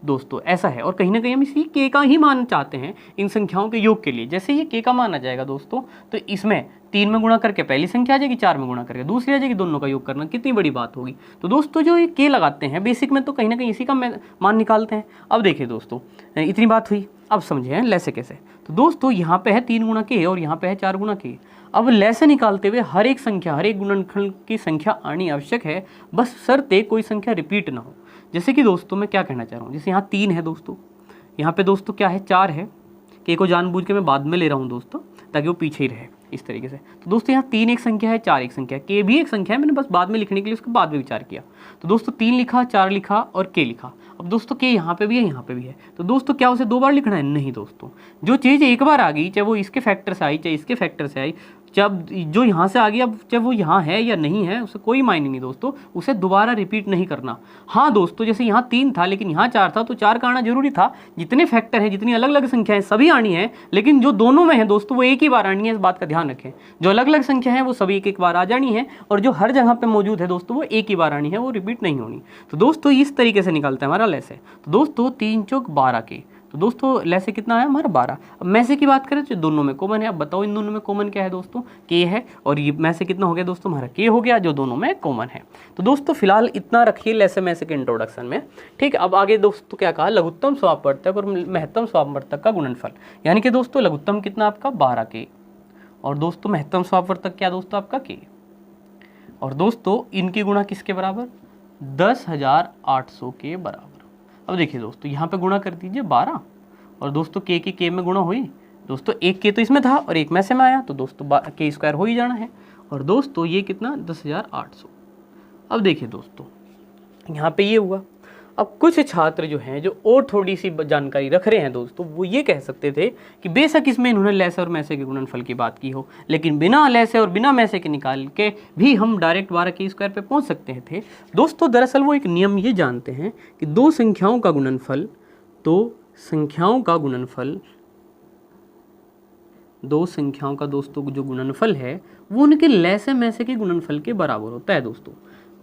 दोस्तों, ऐसा है। और कहीं ना कहीं हम इसी के का ही मान चाहते हैं इन संख्याओं के योग के लिए। जैसे ये के का मान आ जाएगा दोस्तों, तो इसमें 3 में गुणा करके पहली संख्या आ जाएगी, 4 में गुणा करके दूसरी आ जाएगी, दोनों का योग करना कितनी बड़ी बात होगी। तो दोस्तों जो ये के लगाते हैं बेसिक में तो कहीं ना कहीं इसी का मान निकालते हैं। अब देखिए दोस्तों इतनी बात हुई, अब समझे हैं लेसे कैसे। तो दोस्तों यहाँ पे है 3 गुणा के और यहाँ पे है 4 गुणा के। अब लेसे निकालते हुए हर एक संख्या, हर एक गुणनफल की संख्या आनी आवश्यक है, बस शर्ते कोई संख्या रिपीट ना हो। जैसे कि दोस्तों मैं क्या कहना चाह रहा हूँ, जैसे यहाँ 3 है दोस्तों, यहाँ पे दोस्तों क्या है 4 है, के को जानबूझ के मैं बाद में ले रहा हूँ दोस्तों ताकि वो पीछे ही रहे इस तरीके से। तो दोस्तों यहाँ 3 एक संख्या है, 4 एक संख्या है, के भी एक संख्या है, मैंने बस बाद में लिखने के लिए उसके बाद में विचार किया। तो दोस्तों 3 लिखा, 4 लिखा और के लिखा। अब दोस्तों के यहाँ पे भी है, यहाँ पे भी है, तो दोस्तों क्या उसे 2 बार लिखना है? नहीं दोस्तों, जो चीज़ एक बार आ गई, चाहे वो इसके फैक्टर से आई चाहे इसके फैक्टर से आई, जब जो यहाँ से आ गया, अब चाहे वो यहाँ है या नहीं है उसे कोई मायने नहीं दोस्तों, उसे दोबारा रिपीट नहीं करना। हाँ दोस्तों जैसे यहाँ 3 था लेकिन यहाँ 4 था, तो 4 का आना जरूरी था। जितने फैक्टर हैं, जितनी अलग अलग संख्याएं सभी आनी है, लेकिन जो दोनों में है दोस्तों वो एक ही बार आनी है, इस बात का ध्यान रखें। जो अलग अलग संख्या है वो सभी एक एक बार आ जानी है, और जो हर जगह पे मौजूद है दोस्तों वो एक ही बार आनी है, वो रिपीट नहीं होनी। तो दोस्तों इस तरीके से निकलता है हमारा लेसे। तो दोस्तों 3 चौक 12 के, तो दोस्तों लेसे कितना है हमारा 12। अब मैसे की बात करें तो दोनों में कॉमन है। अब बताओ इन दोनों में कॉमन क्या है दोस्तों? के है, और ये मैसे कितना हो गया दोस्तों हमारा के हो गया, जो दोनों में कॉमन है। तो दोस्तों फिलहाल इतना रखिए लेसे मैसे के इंट्रोडक्शन में, ठीक है। अब आगे दोस्तों क्या कहा, लघुत्तम समापवर्तक और महत्तम समापवर्तक का गुणनफल, यानी कि दोस्तों लघुत्तम कितना आपका 12 के, और दोस्तों महत्तम समापवर्तक क्या दोस्तों आपका के, और दोस्तों इनकी गुणा किसके बराबर? 10,800 के बराबर। अब देखिए दोस्तों यहाँ पे गुणा कर दीजिए 12, और दोस्तों के की के में गुणा हुई दोस्तों, एक के तो इसमें था और एक मैसे में आया, तो दोस्तों के स्क्वायर हो ही जाना है। और दोस्तों ये कितना 10,800। अब देखिए दोस्तों यहाँ पे ये हुआ। अब कुछ छात्र जो हैं जो और थोड़ी सी जानकारी रख रहे हैं दोस्तों, वो ये कह सकते थे कि बेशक इसमें इन्होंने लेसे और मैसे के गुणनफल की बात की हो, लेकिन बिना लेसे और बिना मैसे के निकाल के भी हम डायरेक्ट 12 के स्क्वायर पे पहुंच सकते थे। दोस्तों दरअसल वो एक नियम ये जानते हैं कि दो संख्याओं का गुणनफल, दो संख्याओं का दोस्तों जो गुणनफल है वो उनके लेसे मैसे के गुणनफल के बराबर होता है दोस्तों,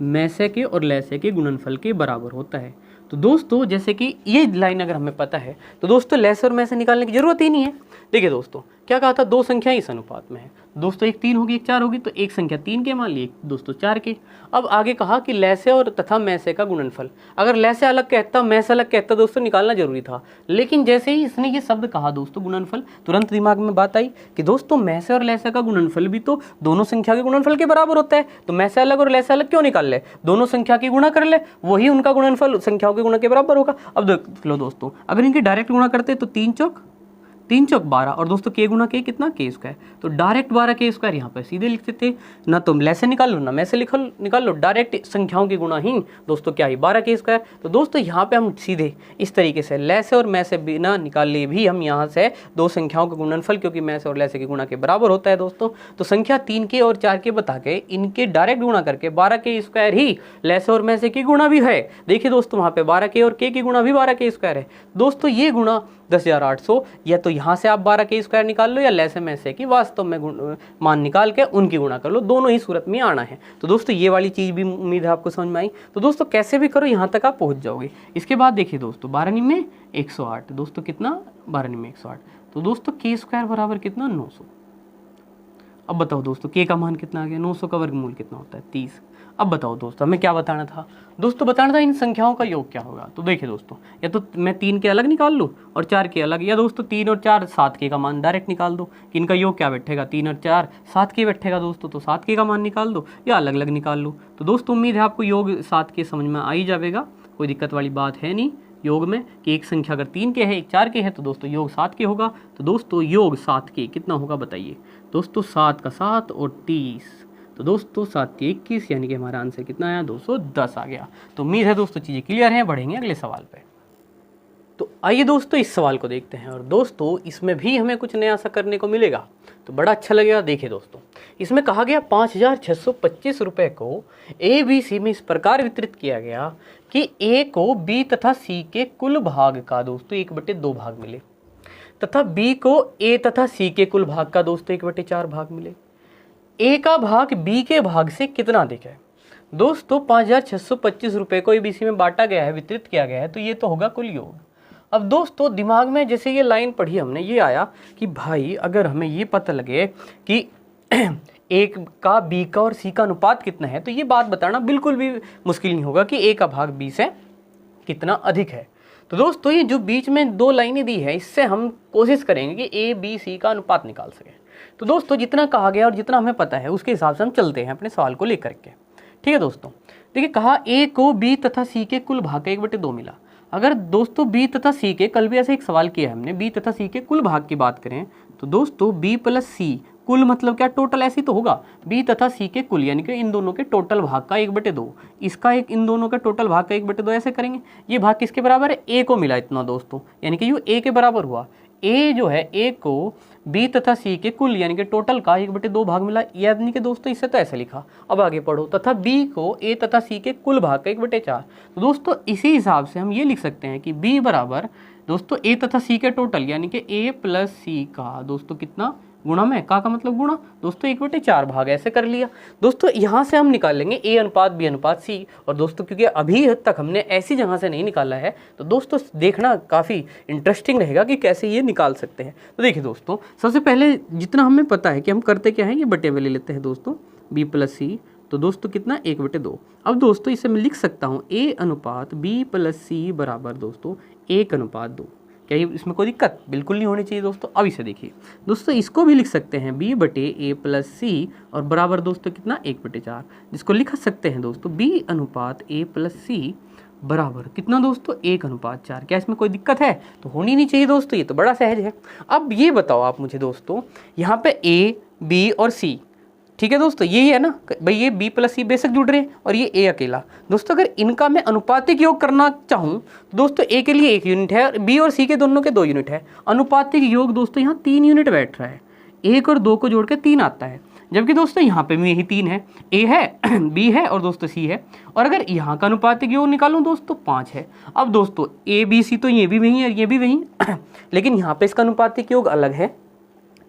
मैसे के और लेसे के गुणनफल के बराबर होता है। तो दोस्तों जैसे कि ये लाइन अगर हमें पता है तो दोस्तों लेसे और मैसे निकालने की जरूरत ही नहीं है। देखिए दोस्तों क्या कहा था, दो संख्याएं इस अनुपात में है, दोस्तों एक 3 होगी, एक 4 होगी, तो एक संख्या 3 के मान ली, दोस्तों 4 के। अब आगे कहा कि लै से और तथा मैं से का गुणनफल। अगर लै से अलग कहता, मैं से अलग कहता दोस्तों, निकालना जरूरी था, लेकिन जैसे ही इसने ये शब्द कहा दोस्तों गुणनफल, तुरंत दिमाग में बात आई कि दोस्तों मैं से और लै से का गुणनफल भी तो दोनों संख्या के गुणनफल के बराबर होता है, तो मैं से अलग और लै से अलग क्यों निकाल ले, दोनों संख्या की गुणा कर ले, वही उनका गुणनफल संख्याओं के गुणा के बराबर होगा। अब देख लो दोस्तों, अगर इनकी डायरेक्ट गुणा करते तो 3 चौक 12 और दोस्तों के गुणा के कितना, के स्क्वायर, तो डायरेक्ट 12 के स्क्वायर यहाँ पर सीधे लिखते थे ना, तुम लै से निकाल लो ना मैं से निकाल लो, डायरेक्ट संख्याओं की गुणा ही दोस्तों क्या ही 12 के स्क्वायर। तो दोस्तों यहाँ पे हम सीधे इस तरीके से लै से और मैं से बिना निकाले भी हम यहाँ से दो संख्याओं का गुणनफल, क्योंकि मैं से और लै से के गुणा के बराबर होता है दोस्तों, तो संख्या 3 के और 4 के बता के इनके डायरेक्ट गुणा करके 12 के स्क्वायर ही लै से और मैं से की गुणा भी है। देखिए दोस्तों वहाँ पे 12 के और के की गुणा भी 12 के स्क्वायर है दोस्तों, ये गुणा 10,800, या तो यहाँ से आप 12 के स्क्वायर निकाल लो या लै से मैं से की वास्तव में मान निकाल के उनकी गुणा कर लो, दोनों ही सूरत में आना है। तो दोस्तों ये वाली चीज़ भी उम्मीद है आपको समझ में आई। तो दोस्तों कैसे भी करो यहाँ तक आप पहुँच जाओगे। इसके बाद देखिए दोस्तों 12 में 108, दोस्तों कितना 12 में 108, तो दोस्तों के स्क्वायर बराबर कितना 900। अब बताओ दोस्तों के का मान कितना आ गया, 900 का वर्गमूल कितना होता है 30। अब बताओ दोस्तों हमें क्या बताना था, दोस्तों बताना था इन संख्याओं का योग क्या होगा। तो देखिए दोस्तों या तो मैं 3 के अलग निकाल लूँ और 4 के अलग, या दोस्तों 3 और 4 7 के का मान डायरेक्ट निकाल दो कि इनका योग क्या बैठेगा, 3 और 4 7 के बैठेगा दोस्तों, तो 7 के का मान निकाल दो या अलग अलग निकाल लो। तो दोस्तों उम्मीद है आपको योग 7 के समझ में आ ही जाएगा, कोई दिक्कत वाली बात है नहीं योग में कि एक संख्या अगर 3 के है एक 4 के है तो दोस्तों योग 7 के होगा। तो दोस्तों योग 7 के कितना होगा बताइए दोस्तों, 7 का 7 और 30, तो दोस्तों 7 के 21, यानी कि हमारा आंसर कितना आया 210 आ गया। तो उम्मीद है दोस्तों चीज़ें क्लियर हैं, बढ़ेंगे अगले सवाल पे। तो आइए दोस्तों इस सवाल को देखते हैं, और दोस्तों इसमें भी हमें कुछ नया सा करने को मिलेगा तो बड़ा अच्छा लगेगा। देखिए दोस्तों इसमें कहा गया 5,625 रुपये को ABC में इस प्रकार वितरित किया गया कि A को B तथा C के कुल भाग का दोस्तों 1/2 भाग मिले, तथा B को A तथा C के कुल भाग का दोस्तों 1/4 भाग मिले। A का भाग B के भाग से कितना अधिक है। दोस्तों 5,625 रुपये को ABC में बांटा गया है, वितरित किया गया है, तो ये तो होगा कुल योग। अब दोस्तों दिमाग में जैसे ये लाइन पढ़ी हमने, ये आया कि भाई अगर हमें ये पता लगे कि एक का B का और C का अनुपात कितना है, तो ये बात बताना बिल्कुल भी मुश्किल नहीं होगा कि A का भाग B से कितना अधिक है। तो दोस्तों ये जो बीच में 2 लाइनें दी है, इससे हम कोशिश करेंगे कि ABC का अनुपात निकाल सकें। तो दोस्तों जितना कहा गया और जितना हमें पता है उसके हिसाब से हम चलते हैं अपने सवाल को लेकर के, ठीक है दोस्तों। देखिए कहा A को B तथा C के कुल भाग का 1/2 मिला। अगर दोस्तों B तथा C के, कल भी ऐसे एक सवाल किया है हमने, B तथा C के कुल भाग की बात करें तो दोस्तों B प्लस C कुल मतलब क्या, टोटल ऐसी तो होगा B तथा C के कुल, यानी कि इन दोनों के टोटल भाग का 1/2, इसका एक इन दोनों का टोटल भाग का 1/2 ऐसे करेंगे। ये भाग किसके बराबर है, A को मिला इतना दोस्तों, यानी कि ये A के बराबर हुआ। A जो है A को B तथा C के कुल यानी कि टोटल का 1/2 भाग मिला, यानी कि दोस्तों इससे तो ऐसे लिखा। अब आगे पढ़ो, तथा B को A तथा C के कुल भाग का 1/4। तो दोस्तों इसी हिसाब से हम ये लिख सकते हैं कि B बराबर दोस्तों A तथा C के टोटल यानी कि A प्लस C का दोस्तों कितना गुणा में, का मतलब गुणा दोस्तों 1/4 भाग, ऐसे कर लिया दोस्तों। यहाँ से हम निकाल लेंगे A अनुपात B अनुपात C, और दोस्तों क्योंकि अभी तक हमने ऐसी जगह से नहीं निकाला है तो दोस्तों देखना काफ़ी इंटरेस्टिंग रहेगा कि कैसे ये निकाल सकते हैं। तो देखिए दोस्तों सबसे पहले जितना हमें पता है कि हम करते क्या है, ये बटे हुए ले लेते हैं दोस्तों B प्लस C, तो दोस्तों कितना 1/2। अब दोस्तों इसे मैं लिख सकता हूँ A अनुपात B प्लस C बराबर दोस्तों 1/2। क्या ये इसमें कोई दिक्कत बिल्कुल नहीं होनी चाहिए दोस्तों। अब इसे देखिए दोस्तों, इसको भी लिख सकते हैं B बटे A प्लस C और बराबर दोस्तों कितना 1/4, जिसको लिख सकते हैं दोस्तों B अनुपात A प्लस C बराबर कितना दोस्तों 1/4। क्या इसमें कोई दिक्कत है, तो होनी नहीं चाहिए दोस्तों, ये तो बड़ा सहज है। अब ये बताओ आप मुझे दोस्तों, यहाँ पे A B और C, ठीक है दोस्तों, यही है ना भाई, ये B प्लस C बेशक जुड़ रहे हैं और ये A अकेला। दोस्तों अगर इनका मैं अनुपातिक योग करना चाहूँ तो दोस्तों A के लिए 1 यूनिट है और B और C के दोनों के 2 यूनिट है। अनुपातिक योग दोस्तों यहाँ 3 यूनिट बैठ रहा है, 1 और 2 को जोड़ के 3 आता है, जबकि दोस्तों यहाँ पे भी यही 3 है, A है B है और दोस्तों C है। और अगर यहाँ का अनुपातिक योग निकालूँ दोस्तों 5 है। अब दोस्तों A B C तो ये भी वही है, ये भी वही लेकिन यहाँ पे इसका अनुपातिक योग अलग है,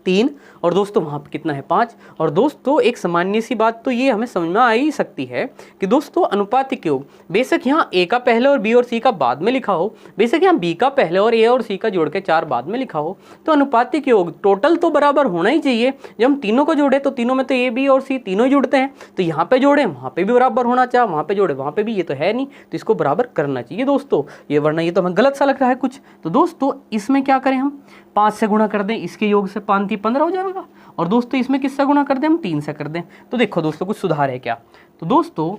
3 और दोस्तों वहाँ पे कितना है 5। और दोस्तों एक सामान्य सी बात तो ये हमें समझ में आ ही सकती है कि दोस्तों अनुपातिक योग बेशक यहाँ ए का पहले और बी और सी का बाद में लिखा हो, बेशक यहाँ बी का पहले और ए और सी का जोड़ के 4 बाद में लिखा हो, तो अनुपातिक योग टोटल तो बराबर होना ही चाहिए। जब हम तीनों को जोड़े तो तीनों में तो ए बी और सी तीनों ही जुड़ते हैं, तो यहाँ पे जोड़े वहाँ पे भी बराबर होना चाहिए, वहाँ पे जोड़े वहाँ पे भी, ये तो है नहीं, तो इसको बराबर करना चाहिए दोस्तों ये, वरना ये तो हमें गलत सा लग रहा है कुछ। तो दोस्तों इसमें क्या करें, हम 5 से गुणा कर दें, इसके योग से 5 3 15 हो जाएगा। और दोस्तों इसमें किससे गुणा कर दें, हम 3 से कर दें। तो देखो दोस्तों कुछ सुधार है क्या, तो दोस्तों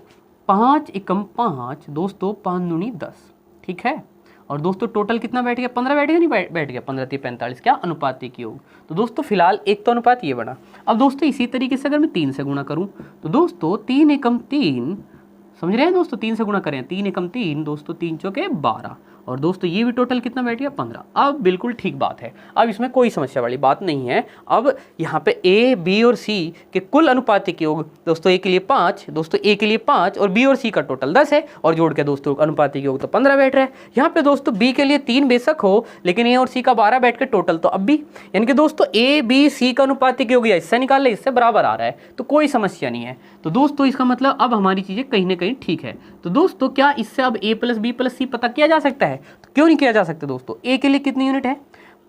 5 एकम 5, दोस्तों 5 दूनी 10, ठीक है। और दोस्तों टोटल कितना बैठ गया, 15 बैठ गया, नहीं बैठ गया, 15 3 45, क्या अनुपातिक योग। तो दोस्तों फिलहाल एक तो अनुपात ये बना। अब दोस्तों इसी तरीके से अगर मैं 3 से गुणा करूं, तो दोस्तों 3 एकम 3, समझ रहे हैं दोस्तों, 3 से गुणा करें, 3 एकम 3, दोस्तों 3 चौके 12, और दोस्तों ये भी टोटल कितना बैठ गया 15। अब बिल्कुल ठीक बात है, अब इसमें कोई समस्या वाली बात नहीं है। अब यहाँ पे ए बी और सी के कुल अनुपातिक योग दोस्तों ए के लिए 5, दोस्तों ए के लिए 5 और बी और सी का टोटल 10 है, और जोड़ के दोस्तों अनुपातिक योग तो 15 बैठ रहा है। यहाँ पे दोस्तों बी के लिए 3 बेशक हो, लेकिन ए और सी का 12 बैठ के टोटल तो अब भी, यानी कि दोस्तों ए बी सी का अनुपातिक योग या इससे निकाल ले, इससे बराबर आ रहा है, तो कोई समस्या नहीं है। तो दोस्तों इसका मतलब अब हमारी चीजें कहीं ना कहीं ठीक है। तो दोस्तों क्या इससे अब ए प्लस बी प्लस सी पता किया जा सकता है, तो क्यों नहीं किया जा सकता दोस्तों। ए के लिए कितनी यूनिट है,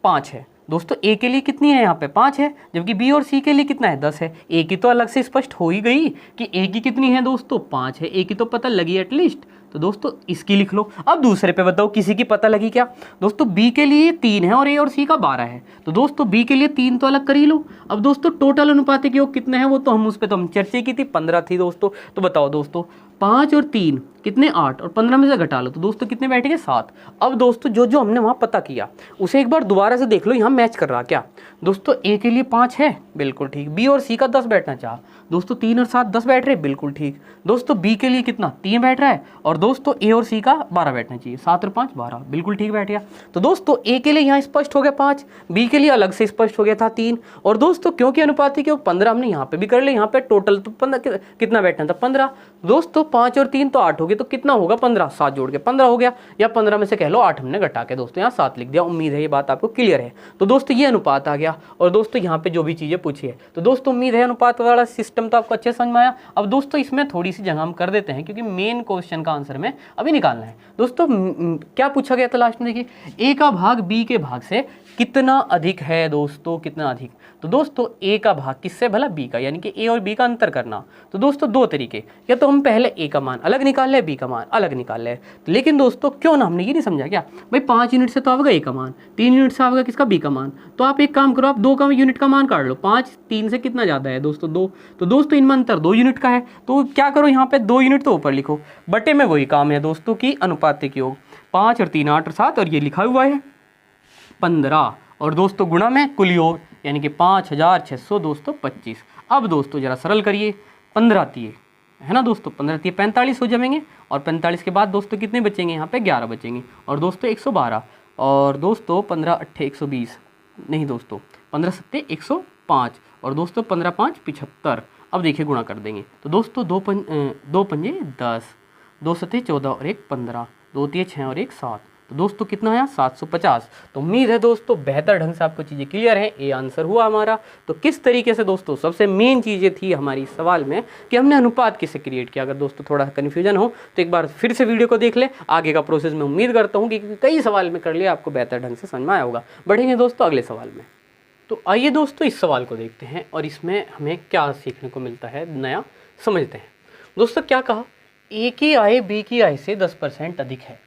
5 है दोस्तों, ए के लिए कितनी है यहाँ पे 5 है, जबकि बी और सी के लिए कितना है 10 है। ए की तो अलग से स्पष्ट हो ही गई कि ए की कितनी है दोस्तों 5 है, ए की तो पता लगी एटलीस्ट, तो दोस्तों इसकी लिख लो। अब दूसरे पे बताओ किसी की पता लगी क्या, दोस्तों बी के लिए 3 है और ए और सी का 12 है, तो दोस्तों बी के लिए 3 तो अलग कर ही लो। अब दोस्तों टोटल अनुपातिक योग कितने हैं, वो तो हम उस पर तो हम चर्चा की थी, 15 थी दोस्तों। तो बताओ दोस्तों 5 और 3 कितने 8, और 15 में से घटा लो तो दोस्तों कितने बैठ गए 7। अब दोस्तों जो जो हमने वहां पता किया उसे एक बार दोबारा से देख लो, यहाँ मैच कर रहा क्या। दोस्तों ए के लिए 5 है, बिल्कुल ठीक, बी और सी का 10 बैठना चाह, दोस्तों 3 और 7 10 बैठ रहे, बिल्कुल ठीक। दोस्तों बी के लिए कितना 3 बैठ रहा है, और दोस्तों ए और सी का 12 बैठना चाहिए, 7 और 5 12, बिल्कुल ठीक बैठ गया। तो दोस्तों ए के लिए यहाँ स्पष्ट हो गया 5, बी के लिए अलग से स्पष्ट हो गया था 3, और दोस्तों क्योंकि अनुपातिक योग 15 हमने यहाँ पे भी कर लिया, यहाँ पे टोटल तो 15 कितना बैठना था 15, दोस्तों 5 और 3 तो 8 हो गए, तो कितना होगा 15, 7 जोड़ के 15 हो गया, या 15 में से कह लो 8 हमने घटा के दोस्तों यहाँ 7 लिख दिया। उम्मीद है ये बात आपको क्लियर है। तो दोस्तों ये अनुपात आ गया, और दोस्तों यहाँ पे जो भी चीजें पूछी है, तो दोस्तों उम्मीद है अनुपात वाला सिस्टम तो आपको अच्छे समझ में आया। अब दोस्तों इसमें थोड़ी सी जगह हम कर देते हैं, क्योंकि मेन क्वेश्चन का आंसर में अभी निकालना है। दोस्तों क्या पूछा गया था लास्ट में, देखिए ए का भाग बी के भाग से कितना अधिक है दोस्तों, कितना अधिक। तो दोस्तों ए का भाग किससे भला, बी का, यानी कि ए और बी का अंतर करना। तो दोस्तों दो तरीके, या तो हम पहले ए का मान अलग निकाल ले, बी का मान अलग निकाल ले। तो लेकिन दोस्तों क्यों ना, हमने ये नहीं समझा क्या भाई 5 यूनिट से तो आएगा ए का मान, 3 यूनिट से आएगा किसका बी का मान, तो आप एक काम करो, आप 2 का यूनिट का मान काट लो, 5 3 से कितना ज़्यादा है दोस्तों 2, तो दोस्तों इनमें अंतर 2 यूनिट का है। तो क्या करो यहाँ पे 2 यूनिट तो ऊपर लिखो, बटे में वही काम है दोस्तों की अनुपातिक योग, 5 और 3 8 और 7, और ये लिखा हुआ है 15, और दोस्तों गुणा में कुल योग यानी कि 5600 दोस्तों 25। अब दोस्तों जरा सरल करिए, 15 तिये है ना दोस्तों, 15 तिये 45 हो जाएंगे, और 45 के बाद दोस्तों कितने बचेंगे, यहाँ पे 11 बचेंगे, और दोस्तों 112, और दोस्तों 15 8 120, नहीं दोस्तों 15 7 105, और दोस्तों 15 5 75। अब देखिए गुणा कर देंगे, तो दोस्तों 2 पंजे 10, 2 7 14 और 1 15, 2 तिये 6 और 1 7, तो दोस्तों कितना आया 750। तो उम्मीद है दोस्तों बेहतर ढंग से आपको चीज़ें क्लियर है, ये आंसर हुआ हमारा। तो किस तरीके से दोस्तों सबसे मेन चीज़ें थी हमारी सवाल में कि हमने अनुपात किसे क्रिएट किया। अगर दोस्तों थोड़ा कन्फ्यूजन हो तो एक बार फिर से वीडियो को देख ले, आगे का प्रोसेस मैं उम्मीद करता हूँ कि कई सवाल में कर लिया, आपको बेहतर ढंग से समझ में आया होगा। बढ़ेंगे दोस्तों अगले सवाल में। तो आइए दोस्तों इस सवाल को देखते हैं और इसमें हमें क्या सीखने को मिलता है नया, समझते हैं। दोस्तों क्या कहा, ए की आय बी की आय से 10% अधिक है।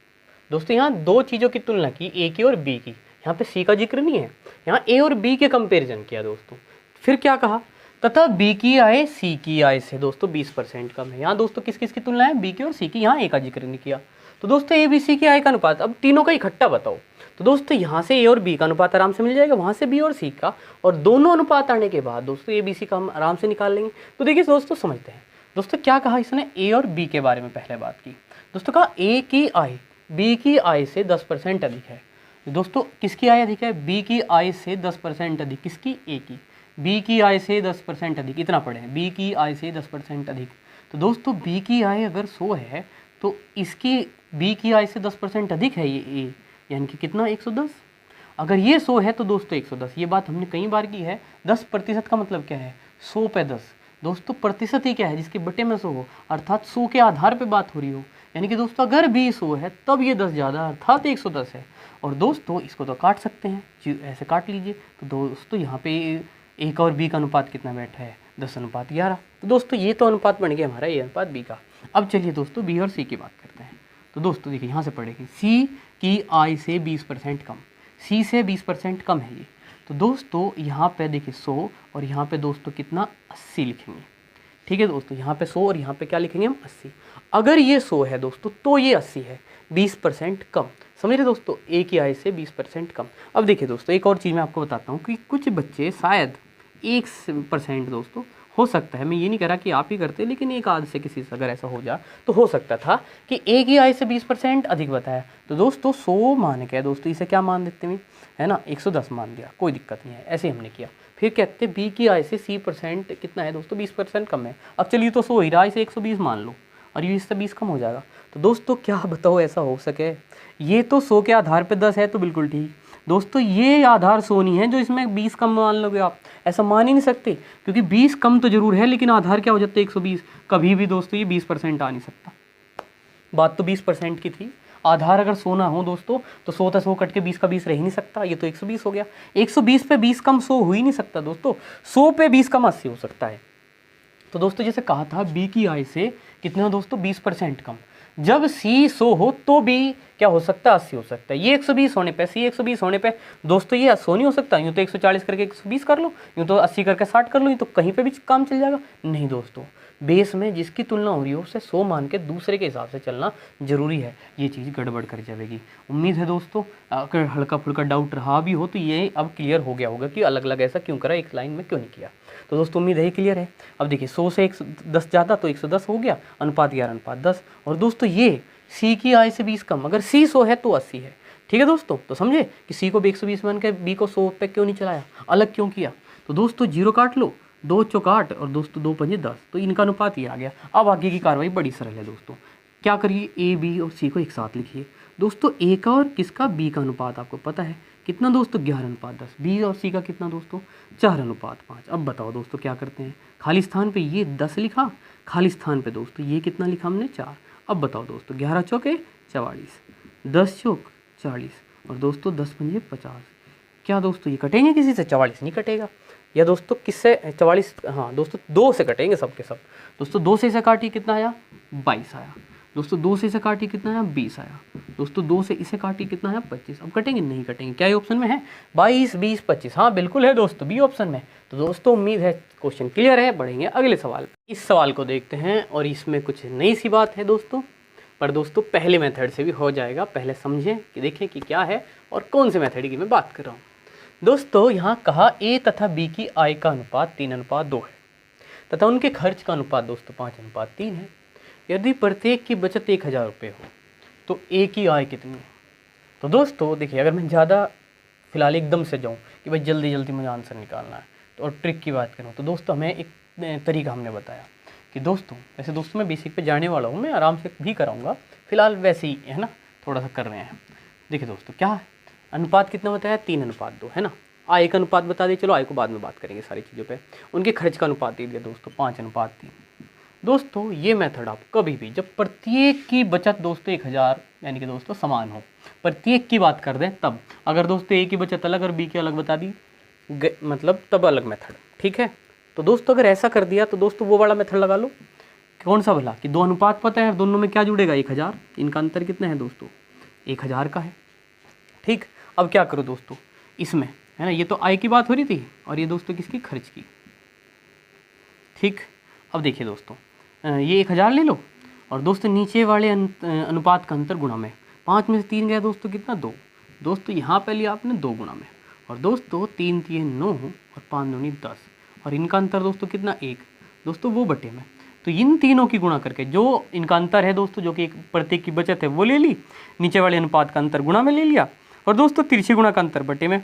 दोस्तों यहाँ दो चीज़ों की तुलना की, ए की और बी की, यहाँ पे सी का जिक्र नहीं है, यहाँ ए और बी के कंपैरिजन किया दोस्तों। फिर क्या कहा, तथा बी की आय सी की आय से दोस्तों 20% कम है। यहाँ दोस्तों किस किस की तुलना है, बी की और सी की, यहाँ ए का जिक्र नहीं किया। तो दोस्तों ए बी सी की आय का अनुपात, अब तीनों का इकट्ठा बताओ। तो दोस्तों यहाँ से ए और बी का अनुपात आराम से मिल जाएगा, वहाँ से बी और सी का, और दोनों अनुपात आने के बाद दोस्तों ए बी सी का हम आराम से निकाल लेंगे। तो देखिए दोस्तों समझते हैं। दोस्तों क्या कहा इसने, ए और बी के बारे में पहले बात की। दोस्तों कहा ए की आय बी की आय से 10% अधिक है। दोस्तों किसकी आय अधिक है, बी की आय से 10% अधिक, किसकी, ए की। बी की आय से 10% अधिक, इतना पढ़े हैं, बी की आय से 10% अधिक। तो दोस्तों बी की आय अगर 100 है तो इसकी बी की आय से 10% अधिक है ये ए, यानी कि कितना 110। अगर ये 100 है तो दोस्तों 110, ये बात हमने कई बार की है। 10% का मतलब क्या है, 100 पे 10। दोस्तों प्रतिशत ही क्या है, जिसके बटे में 100 हो, अर्थात 100 के आधार पे बात हो रही हो। यानी कि दोस्तों अगर भी 100 है तब ये 10 ज़्यादा अर्थात 110 है। और दोस्तों इसको तो काट सकते हैं, ऐसे काट लीजिए। तो दोस्तों यहाँ पे A का और B का अनुपात कितना बैठा है, 10:11। तो दोस्तों ये तो अनुपात बन गया हमारा A अनुपात B का। अब चलिए दोस्तों B और C की बात करते हैं। तो दोस्तों देखिए यहाँ से पढ़ेंगे, C की I से 20% कम, C से 20% कम है ये। तो दोस्तों यहाँ पे देखिए 100 और यहाँ पे दोस्तों कितना 80 लिखेंगे। ठीक है दोस्तों, यहाँ पे 100 और यहाँ पे क्या लिखेंगे हम 80। अगर ये 100 है दोस्तों तो ये 80 है, 20% कम। समझ रहे दोस्तों, A की आय से 20% कम। अब देखिए दोस्तों एक और चीज़ मैं आपको बताता हूँ कि कुछ बच्चे शायद 1% दोस्तों हो सकता है, मैं ये नहीं कह रहा कि आप ही करते, लेकिन एक आध से किसी से अगर ऐसा हो जा तो हो सकता था कि A की आय से 20% अधिक बताया। तो दोस्तों 100 मान के दोस्तों इसे क्या मान देते हैं, है ना, 110 मान दिया, कोई दिक्कत नहीं है, ऐसे हमने किया। फिर कहते B की आय से C% कितना है दोस्तों, 20% कम है। अब चलिए तो 100 ही रहा, इसे 120 मान लो और ये इससे 20 कम हो जाएगा। तो दोस्तों क्या बताओ ऐसा हो सके, ये तो 100 के आधार पे 10 है तो बिल्कुल ठीक। दोस्तों ये आधार 100 नहीं है जो इसमें 20 कम मान लोगे आप, ऐसा मान ही नहीं सकते, क्योंकि 20 कम तो जरूर है लेकिन आधार क्या हो जाता है 120। कभी भी दोस्तों ये 20% आ नहीं सकता। बात तो 20% की थी, आधार अगर 100 ना हो दोस्तों तो 100 से 100 कट के 20 का 20 रह ही नहीं सकता, ये तो 120 हो गया। 120 पे 20 कम 100 हो ही नहीं सकता दोस्तों, 100 पे 20 कम 80 हो सकता है। तो दोस्तों जैसे कहा था B की आय से कितना दोस्तों 20% कम, जब C 100 हो तो B क्या हो सकता है 80 हो सकता है। ये 120 होने पे, C 120 होने पे दोस्तों ये 100 नहीं हो सकता, यूँ तो 140 करके 120 कर लो, यूँ तो 80 करके 60 कर लो, यूँ तो कहीं पे भी काम चल जाएगा। नहीं दोस्तों, बेस में जिसकी तुलना हो रही हो उससे 100 मान के दूसरे के हिसाब से चलना जरूरी है, ये चीज़ गड़बड़ कर जाएगी। उम्मीद है दोस्तों अगर हल्का फुल्का डाउट रहा भी हो तो ये अब क्लियर हो गया होगा कि अलग अलग ऐसा क्यों करा, एक लाइन में क्यों नहीं किया। तो दोस्तों उम्मीद है ये क्लियर है। अब देखिए 100 से 110 ज़्यादा तो 110 हो गया, अनुपात 11:10। और दोस्तों ये C की आय से 20 कम, अगर C 100 है तो 80 है। ठीक है दोस्तों, तो समझे कि C को 120 मान के B को 100 पे क्यों नहीं चलाया, अलग क्यों किया। तो दोस्तों 0 काट लो, 2 चौक 8 और दोस्तों 2 पंजे 10, तो इनका अनुपात ये आ गया। अब आगे की कार्रवाई बड़ी सरल है दोस्तों, क्या करिए A B और C को एक साथ लिखिए। दोस्तों A का और किसका B का अनुपात आपको पता है कितना दोस्तों, 11:10। B और C का कितना दोस्तों, 4:5। अब बताओ दोस्तों क्या करते हैं, खाली स्थान पे ये 10 लिखा, खाली स्थान पे दोस्तों ये कितना लिखा हमने 4। अब बताओ दोस्तों 11 चौके 44, 10 चौक 40 और दोस्तों 10 पंजे 50। क्या दोस्तों ये कटेंगे किसी से, 44 नहीं कटेगा। या दोस्तों किससे 44, हाँ दोस्तों 2 से कटेंगे सब के सब। दोस्तों 2 से इसे काटिए कितना आया, 22 आया। दोस्तों 2 से इसे काटिए कितना आया, 20 आया। दोस्तों 2 से इसे काटिए कितना आया, 25। अब कटेंगे नहीं कटेंगे, क्या ये ऑप्शन में है 22, 20, 25, हाँ बिल्कुल है दोस्तों, बी ऑप्शन में। तो दोस्तों उम्मीद है क्वेश्चन क्लियर है, बढ़ेंगे अगले सवाल। इस सवाल को देखते हैं और इसमें कुछ नई सी बात है दोस्तों, पर दोस्तों पहले मेथड से भी हो जाएगा, पहले समझें कि देखें कि क्या है और कौन से मेथड की मैं बात कर रहा हूँ। दोस्तों यहाँ कहा A तथा B की आय का अनुपात 3:2 है तथा उनके खर्च का अनुपात दोस्तों 5:3 है। यदि प्रत्येक की बचत 1000 रुपये हो तो A की आय कितनी है। तो दोस्तों देखिए, अगर मैं ज़्यादा फिलहाल एकदम से जाऊँ कि भाई जल्दी जल्दी मुझे आंसर निकालना है तो और ट्रिक की बात करूँ तो दोस्तों हमें एक तरीका हमने बताया कि दोस्तों वैसे दोस्तों मैं बेसिक पे जाने वाला हूँ, मैं आराम से भी कराऊँगा, फिलहाल वैसे ही है ना, थोड़ा सा कर रहे हैं। देखिए दोस्तों क्या है, अनुपात कितना बताया 3:2 है ना। आय का अनुपात बता दिए, चलो आय को बाद में बात करेंगे सारी चीज़ों पे। उनके खर्च का अनुपात दे दिया दोस्तों 5:3। दोस्तों ये मेथड आप कभी भी जब प्रत्येक की बचत दोस्तों 1000 यानी कि दोस्तों समान हो, प्रत्येक की बात कर दें तब, अगर दोस्तों A की बचत अलग और B की अलग बता दी मतलब तब अलग मेथड, ठीक है। तो दोस्तों अगर ऐसा कर दिया तो दोस्तों वो वाला मेथड लगा लो, कौन सा भला कि 2 अनुपात पता है, दोनों में क्या जुड़ेगा 1000, इनका अंतर कितना है दोस्तों 1000 का है। ठीक, अब क्या करो दोस्तों इसमें, है ना, ये तो आय की बात हो रही थी और ये दोस्तों किसकी, खर्च की। ठीक, अब देखिए दोस्तों ये 1000 ले लो और दोस्तों नीचे वाले अनुपात का अंतर गुणा में, 5 में से 3 गया दोस्तों कितना 2। दोस्तों यहाँ पे लिया आपने 2 गुणा में और दोस्तों 3 3 9 और 5 9 10 और इनका अंतर दोस्तों कितना 1 दोस्तों वो बटे में। तो इन तीनों की गुणा करके जो इनका अंतर है दोस्तों, जो कि एक प्रत्येक की बचत है वो ले ली, नीचे वाले अनुपात का अंतर गुणा में ले लिया और दोस्तों तिरछी गुणा का अंतर बटे में।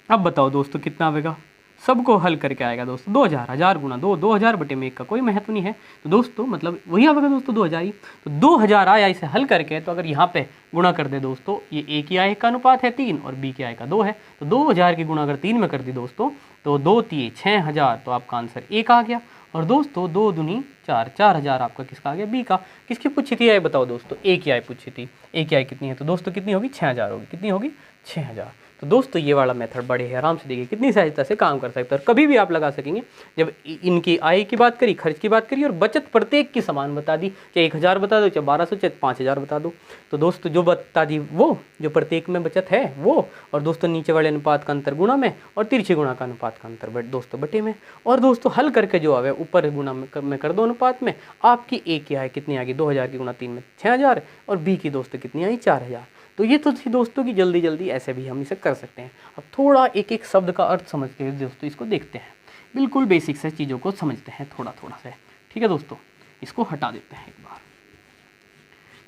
अब बताओ दोस्तों कितना आएगा सबको हल करके आएगा दोस्तों 2000, 1000 गुना 2, 2000 बटे में 1 का कोई महत्व नहीं है। तो दोस्तों मतलब वही आएगा दोस्तों 2000 ही। तो 2000 आया इसे हल करके, तो अगर यहाँ पे गुणा कर दे दोस्तों, ये ए की आय का अनुपात है 3 और बी की आय का 2 है, तो 2000 की गुणा अगर 3 में कर दी दोस्तों, तो 2 3 6000, तो आपका आंसर ए का आ गया। और दोस्तों 2 दूनी 4, 4000 आपका किसका आ गया, बी का। किसकी पूछी थी आय बताओ दोस्तों, ए की आय पूछी थी। ए की आय कितनी है, तो दोस्तों कितनी होगी, 6000 होगी। कितनी होगी, 6000। तो दोस्तों ये वाला मेथड बड़े ही आराम से देखिए कितनी सहजता से काम कर सकते हैं, और कभी भी आप लगा सकेंगे। जब इनकी आय की बात करी, खर्च की बात करी और बचत प्रत्येक की समान बता दी, चाहे 1000 बता दो, चाहे 1200, चाहे 5000 बता दो, तो दोस्तों जो बता दी वो, जो प्रत्येक में बचत है वो, और दोस्तों नीचे वाले अनुपात का अंतर गुणा में, और तिरछी गुणा का अनुपात का अंतर दोस्तों बटे में। और दोस्तों हल करके जो आवे ऊपर गुणा में कर दो अनुपात में, आपकी ए की आय कितनी आ गई, 2000 की गुणा 3 में 6000, और बी की दोस्तों कितनी आई, 4000। तो ये तो थी दोस्तों की जल्दी जल्दी ऐसे भी हम इसे कर सकते हैं। अब थोड़ा एक एक शब्द का अर्थ समझते हुए दोस्तों इसको देखते हैं, बिल्कुल बेसिक से चीज़ों को समझते हैं थोड़ा थोड़ा से। ठीक है दोस्तों, इसको हटा देते हैं एक बार।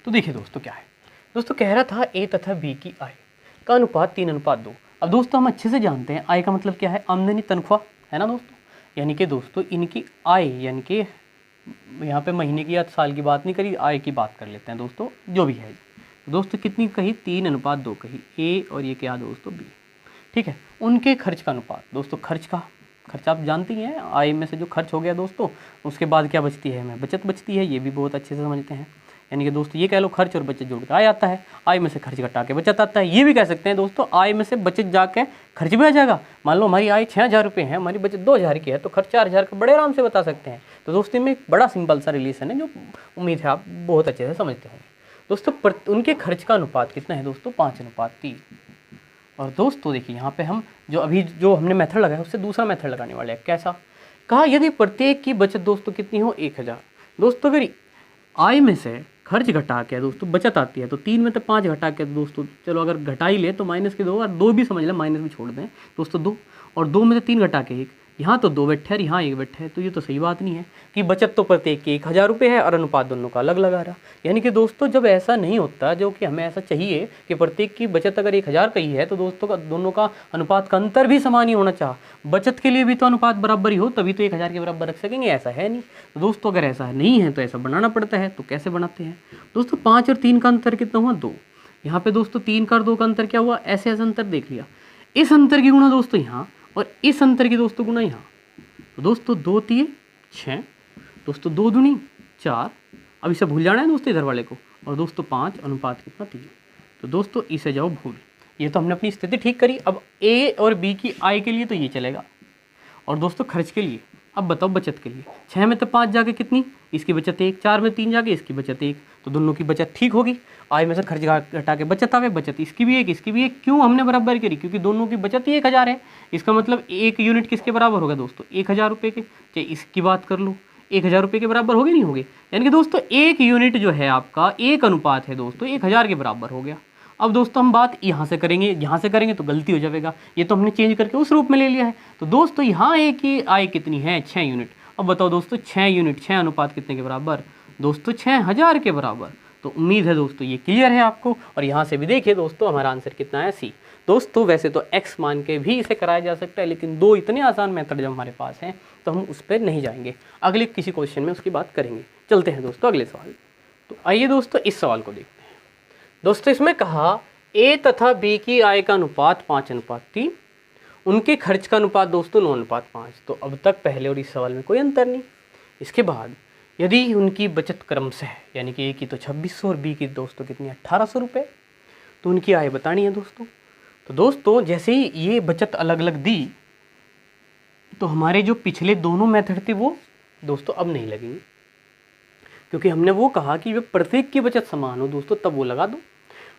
तो देखिए दोस्तों क्या है, दोस्तों कह रहा था ए तथा बी की आय का अनुपात 3:2। अब दोस्तों हम अच्छे से जानते हैं आय का मतलब क्या है, आमदनी तनख्वाह है ना दोस्तों। यानी कि दोस्तों इनकी आय, यानी कि यहाँ पे महीने की या साल की बात नहीं करी, आय की बात कर लेते हैं दोस्तों, जो भी है दोस्तों। कितनी कही, 3:2 कही, ए और ये क्या दोस्तों, बी। ठीक है, उनके खर्च का अनुपात दोस्तों, खर्च आप जानती हैं, आय में से जो खर्च हो गया दोस्तों, उसके बाद क्या बचती है, हमें बचत बचती है, ये भी बहुत अच्छे से समझते हैं। यानी कि दोस्तों ये कह लो खर्च और बचत जोड़ के आय आता है, आय में से खर्च घटा के बचत आता है। ये भी कह सकते हैं दोस्तों आय में से बचत जाके खर्च भी आ जाएगा। मान लो हमारी आय 6000 रुपये है, हमारी बचत 2000 की है, तो खर्च 4000 का बड़े आराम से बता सकते हैं। तो दोस्तों में एक बड़ा सिंपल सा रिलेशन है, जो उम्मीद है आप बहुत अच्छे से समझते होंगे दोस्तों। उनके खर्च का अनुपात कितना है दोस्तों, 5:3। और दोस्तों देखिए यहाँ पे हम जो अभी जो हमने मेथड लगाया उससे दूसरा मेथड लगाने वाले हैं। कैसा, कहा यदि प्रत्येक की बचत दोस्तों कितनी हो, 1000। दोस्तों अगर आय में से खर्च घटा के दोस्तों बचत आती है, तो 3 में तो 5 घटा के दोस्तों, चलो अगर घटा ही ले तो माइनस के 2, और 2 भी समझ लें, माइनस भी छोड़ दें दोस्तों 2, और 2 में से 3 घटा के 1, यहाँ तो 2 बैठे और यहाँ 1 बैठे है, तो ये तो सही बात नहीं है कि बचत तो प्रत्येक की 1000 रुपये है और अनुपात दोनों का अलग लगा रहा। यानी कि दोस्तों जब ऐसा नहीं होता, जो कि हमें ऐसा चाहिए कि प्रत्येक की बचत अगर 1000 का ही है, तो दोस्तों का दोनों का अनुपात का अंतर भी समान ही होना चाहिए। बचत के लिए भी तो अनुपात बराबर ही हो, तभी तो 1000 के बराबर रख सकेंगे, ऐसा है नहीं। तो दोस्तों अगर ऐसा नहीं है तो ऐसा बनाना पड़ता है। तो कैसे बनाते हैं दोस्तों, 5 और 3 का अंतर कितना हुआ, 2। यहाँ पे दोस्तों 3 का और 2 का अंतर क्या हुआ, ऐसे ऐसे अंतर देख लिया, इस अंतर की गुणा दोस्तों यहाँ, और इस अंतर की दोस्तों गुणा यहाँ। तो दोस्तों 2 3 6, दोस्तों 2 दूनी 4, अब इसे भूल जाना है दोस्तों इधर वाले को, और दोस्तों 5 अनुपात कितना 3। तो दोस्तों इसे जाओ भूल। ये तो हमने अपनी स्थिति ठीक करी। अब ए और बी की आय के लिए तो ये चलेगा, और दोस्तों खर्च के लिए अब बताओ बचत के लिए, 6 में तो 5 जाके कितनी, इसकी बचत 1, 4 में 3 जाके इसकी बचत 1, तो दोनों की बचत ठीक होगी। आय में से खर्च घटा के बचत आवे, बचत इसकी भी 1, इसकी भी 1। क्यों हमने बराबर करी, क्योंकि दोनों की बचत ही 1000 है। इसका मतलब 1 यूनिट किसके बराबर होगा दोस्तों, 1000 रुपये के। चाहे इसकी बात कर लो, 1000 रुपये के बराबर होगे नहीं होगे। यानी कि दोस्तों 1 यूनिट जो है आपका 1 अनुपात है दोस्तों 1000 के बराबर हो गया। अब दोस्तों हम बात यहाँ से करेंगे, यहाँ से करेंगे तो गलती हो जाएगा, ये तो हमने चेंज करके उस रूप में ले लिया है। तो दोस्तों यहाँ ए की आय कितनी है, 6 यूनिट। अब बताओ दोस्तों 6 यूनिट 6 अनुपात कितने के बराबर दोस्तों, 6000 के बराबर। तो उम्मीद है दोस्तों ये क्लियर है आपको। और यहाँ से भी देखिए दोस्तों हमारा आंसर कितना है, सी। दोस्तों वैसे तो x मान के भी इसे कराया जा सकता है, लेकिन 2 इतने आसान मेथड जब हमारे पास हैं तो हम उस पर नहीं जाएंगे, अगले किसी क्वेश्चन में उसकी बात करेंगे। चलते हैं दोस्तों अगले सवाल। तो आइए दोस्तों इस सवाल को देखते हैं। दोस्तों इसमें कहा ए तथा बी की आय का अनुपात 5:3, उनके खर्च का अनुपात दोस्तों 9:5। तो अब तक पहले और इस सवाल में कोई अंतर नहीं। इसके बाद यदि उनकी बचत क्रमशः, यानी कि ए की तो 2600 और बी की दोस्तों कितनी 1800 रुपये, तो उनकी आय बतानी है दोस्तों। तो दोस्तों जैसे ही ये बचत अलग अलग दी, तो हमारे जो पिछले दोनों मेथड थे वो दोस्तों अब नहीं लगेंगे, क्योंकि हमने वो कहा कि जब प्रत्येक की बचत समान हो दोस्तों तब वो लगा दो,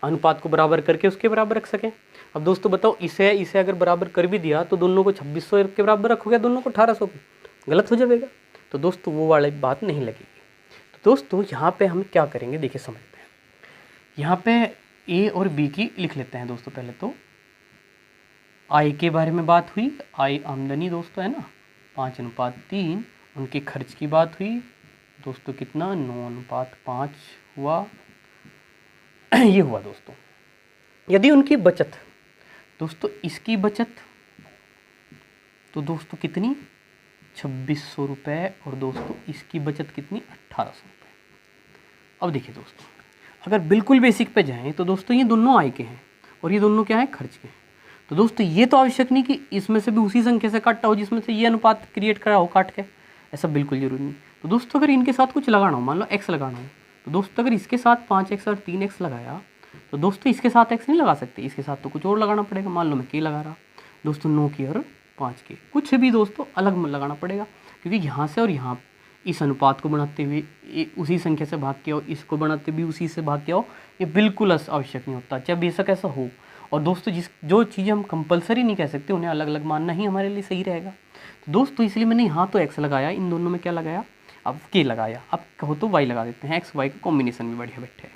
अनुपात को बराबर करके उसके बराबर रख सकें। अब दोस्तों बताओ इसे अगर बराबर कर भी दिया तो दोनों को 2600 के बराबर रखोगे, दोनों को 1800 के, गलत हो जाएगा। तो दोस्तों वो वाली बात नहीं लगेगी। तो दोस्तों यहाँ पे हम क्या करेंगे देखिए समझते हैं। यहाँ पे ए और बी की लिख लेते हैं दोस्तों। पहले तो आय के बारे में बात हुई, आय आमदनी दोस्तों है ना, 5:3। उनके खर्च की बात हुई दोस्तों कितना 9:5 हुआ ये हुआ दोस्तों। यदि उनकी बचत दोस्तों, इसकी बचत तो दोस्तों कितनी 2600 रुपये, और दोस्तों इसकी बचत कितनी 1800 रुपये। अब देखिए दोस्तों, अगर बिल्कुल बेसिक पे जाएं तो दोस्तों ये दोनों आय के हैं और ये दोनों क्या है, खर्च के हैं। तो दोस्तों ये तो आवश्यक नहीं कि इसमें से भी उसी संख्या से काटता हो जिसमें से ये अनुपात क्रिएट करा हो काट के, ऐसा बिल्कुल जरूरी नहीं। तो दोस्तों अगर इनके साथ कुछ लगाना हो, मान लो x लगाना हो, तो दोस्तों अगर इसके साथ 5x और 3x लगाया तो दोस्तों इसके साथ x नहीं लगा सकते, इसके साथ तो कुछ और लगाना पड़ेगा। मान लो मैं k लगा रहा दोस्तों, 9 की और 5 की, कुछ भी दोस्तों अलग लगाना पड़ेगा, क्योंकि यहाँ से और यहाँ इस अनुपात को बढ़ाते हुए उसी संख्या से भाग किया हो, इसको बढ़ाते भी उसी से भाग किया हो, ये बिल्कुल आवश्यक नहीं होता, चाहे बेशक ऐसा हो। और दोस्तों जो चीज़ें हम कंपलसरी नहीं कह सकते उन्हें अलग अलग मानना ही हमारे लिए सही रहेगा। तो दोस्तों इसलिए मैंने यहाँ तो x लगाया, इन दोनों में क्या लगाया, अब k लगाया, अब कहो तो y लगा देते हैं, x y का कॉम्बिनेशन भी बढ़िया बैठे।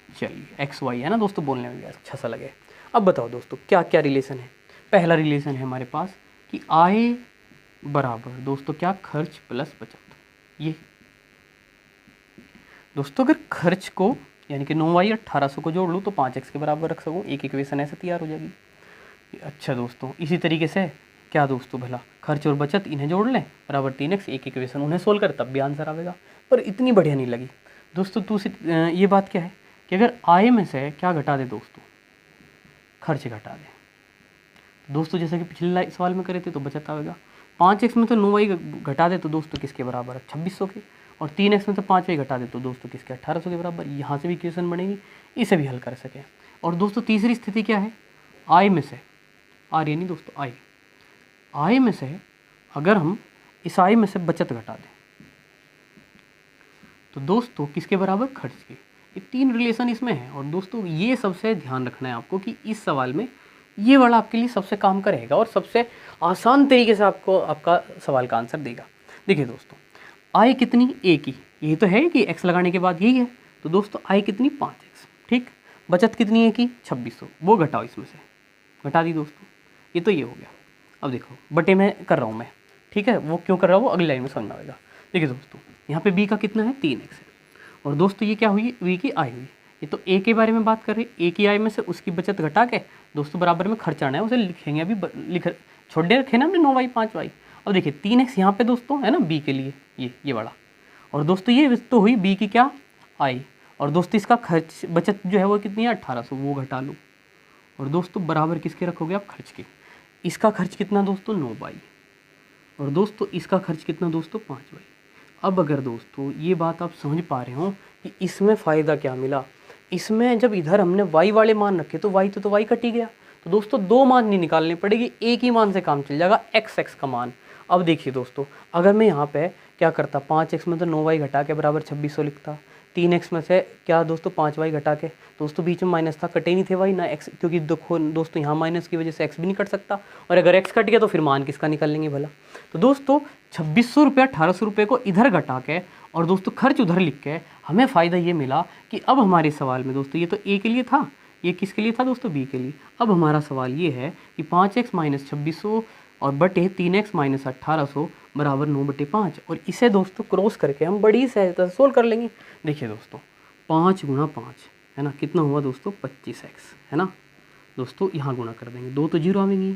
चलिए x y है ना दोस्तों, बोलने में भी अच्छा सा लगे। अब बताओ दोस्तों क्या क्या रिलेशन है। पहला रिलेशन है हमारे पास कि आय बराबर दोस्तों क्या, खर्च प्लस बचत। ये दोस्तों अगर खर्च को यानी कि 9y 1800 को जोड़ लूँ तो 5x के बराबर रख सकूँ, एक इक्वेशन ऐसे तैयार हो जाएगी। अच्छा दोस्तों इसी तरीके से क्या दोस्तों, भला खर्च और बचत इन्हें जोड़ लें बराबर 3x, एक इक्वेशन उन्हें सोल्व कर तब भी आंसर आएगा। पर इतनी बढ़िया नहीं लगी दोस्तों। ये बात क्या है कि अगर आय में से क्या घटा दे दोस्तों, खर्च घटा दे। दोस्तों जैसे कि पिछले सवाल में करे थे तो बचत आएगा। 5x में तो 9y घटा दे तो दोस्तों किसके बराबर है, 2600 के। और 3x में तो 5y घटा दे तो दोस्तों किसके, 1800 के बराबर। यहाँ से भी इक्वेशन बनेगी, इसे भी हल कर सकें। और दोस्तों तीसरी स्थिति क्या है, आय में से, आर यानी दोस्तों आय में से अगर हम इस आय में से बचत घटा दें तो दोस्तों किसके बराबर, खर्च के। ये तीन रिलेशन इसमें है। और दोस्तों ये सबसे ध्यान रखना है आपको कि इस सवाल में ये वाला आपके लिए सबसे काम का रहेगा और सबसे आसान तरीके से आपको आपका सवाल का आंसर देगा। देखिए दोस्तों आय कितनी, ए की, यही तो है कि x लगाने के बाद यही है। तो दोस्तों आय कितनी 5x, ठीक। बचत कितनी है कि 2600, वो घटाओ, इसमें से घटा दी दोस्तों, ये तो ये हो गया। अब देखो बटे में कर रहा हूँ मैं, ठीक है, वो क्यों कर रहा हूँ वो अगली लाइन में समझ में आएगा। देखिए दोस्तों यहाँ पे b का कितना है 3x है, और दोस्तों ये क्या हुई, v की आय हुई। ये तो a के बारे में बात कर रही है, a की आय में से उसकी बचत घटा के दोस्तों बराबर में खर्च आना है, उसे लिखेंगे अभी, लिख छोड़े रखे ना हमने 9y 5y। अब देखिए 3x यहाँ पे दोस्तों है ना b के लिए, ये वाला। और दोस्तों ये तो हुई b की क्या, आय। और दोस्तों इसका खर्च बचत जो है वो कितनी है 1800, वो घटा लो। और दोस्तों बराबर किसके रखोगे आप, खर्च के। इसका खर्च कितना दोस्तों 9y, और दोस्तों इसका खर्च कितना दोस्तों 5y। अब अगर दोस्तों ये बात आप समझ पा रहे हो कि इसमें फ़ायदा क्या मिला, इसमें जब इधर हमने y वाले मान रखे तो y तो y कट ही गया। तो दोस्तों दो मान नहीं निकालने पड़ेगी, एक ही मान से काम चल जाएगा, x का मान। अब देखिए दोस्तों अगर मैं यहाँ पे क्या करता, 5x में तो 9y घटा के बराबर 2600 लिखता, 3x में से क्या दोस्तों 5y घटा के, दोस्तों बीच में माइनस था, कटे नहीं थे y ना x, क्योंकि देखो दोस्तों यहाँ माइनस की वजह से x भी नहीं कट सकता, और अगर x कट गया तो फिर मान किसका निकाल लेंगे भला। तो दोस्तों 2600 रुपये 1800 रुपये को इधर घटा के और दोस्तों खर्च उधर लिख के हमें फ़ायदा ये मिला कि अब हमारे सवाल में दोस्तों ये तो a के लिए था, ये किसके लिए था दोस्तों, b के लिए। अब हमारा सवाल ये है कि 5x माइनस 2600 और बटे 3x माइनस 1800 बराबर 9/5, और इसे दोस्तों क्रॉस करके हम बड़ी सहजता से सोल्व कर लेंगे। देखिए दोस्तों 5 गुणा 5 है ना, कितना हुआ दोस्तों 25x है ना। दोस्तों यहाँ गुणा कर देंगे, 2 तो 0 आवेंगी,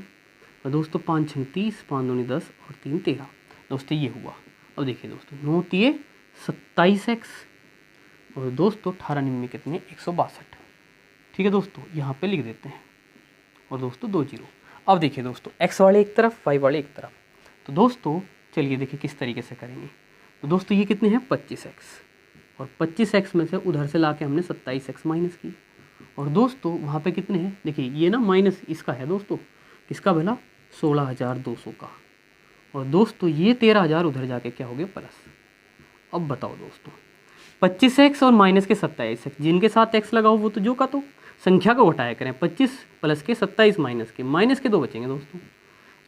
और दोस्तों 5 6 30, 5 दूनी 10 और 3 13, दोस्तों ये हुआ। अब देखिए दोस्तों 9 3 27x, और दोस्तों 18 निम्न कितने 162, ठीक है दोस्तों, यहाँ पे लिख देते हैं, और दोस्तों 2 0। अब देखिए दोस्तों x वाले एक तरफ y वाले एक तरफ, तो दोस्तों चलिए देखिए किस तरीके से करेंगे। तो दोस्तों ये कितने हैं 25x, और 25x में से उधर से ला के हमने 27x माइनस की, और दोस्तों वहाँ पे कितने हैं, देखिए ये ना माइनस इसका है दोस्तों, किसका भला 16,200 का, और दोस्तों ये 13,000 उधर जाके क्या हो गया प्लस। अब बताओ दोस्तों 25x और माइनस के 27x, जिनके साथ x लगाओ वो तो जो का तो संख्या को घटाया करें, 25 प्लस के 27 माइनस के 2 बचेंगे दोस्तों,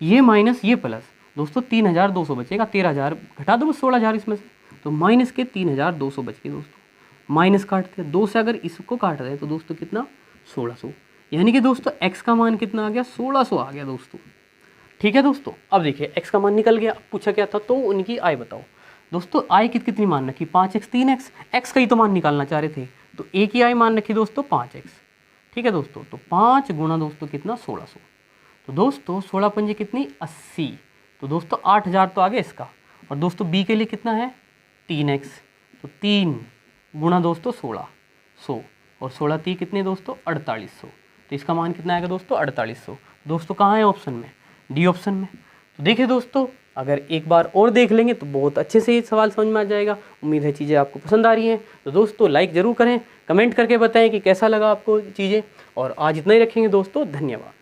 ये माइनस ये प्लस, दोस्तों 3,200 बचेगा, 13,000 घटा दो 16,000 इसमें से, तो माइनस के 3,200 बच गए दोस्तों। माइनस काटते हैं 2 से, अगर इसको काट दें तो दोस्तों कितना 1600, यानी कि दोस्तों x का मान कितना आ गया 1600 आ गया दोस्तों, ठीक है दोस्तों। अब देखिए x का मान निकल गया, अब पूछा क्या था तो उनकी आय बताओ। दोस्तों आय कितनी मान रखी 5x 3x, x का ही तो मान निकालना चाह रहे थे, तो a की आय मान रखी दोस्तों 5x, ठीक है दोस्तों। तो 5 गुणा दोस्तों कितना 1600, तो दोस्तों 16 पंजे कितनी 80, तो दोस्तों 8000 तो आ गया इसका। और दोस्तों बी के लिए कितना है 3x, तो 3 गुणा दोस्तों 1600 और 16 3 कितने दोस्तों 4800। तो इसका मान कितना आएगा दोस्तों 4800। दोस्तों कहाँ है ऑप्शन में, डी ऑप्शन में। तो देखिए दोस्तों अगर एक बार और देख लेंगे तो बहुत अच्छे से ये सवाल समझ में आ जाएगा। उम्मीद है चीज़ें आपको पसंद आ रही हैं। तो दोस्तों लाइक ज़रूर करें, कमेंट करके बताएं कि कैसा लगा आपको चीज़ें। और आज इतना ही रखेंगे दोस्तों, धन्यवाद।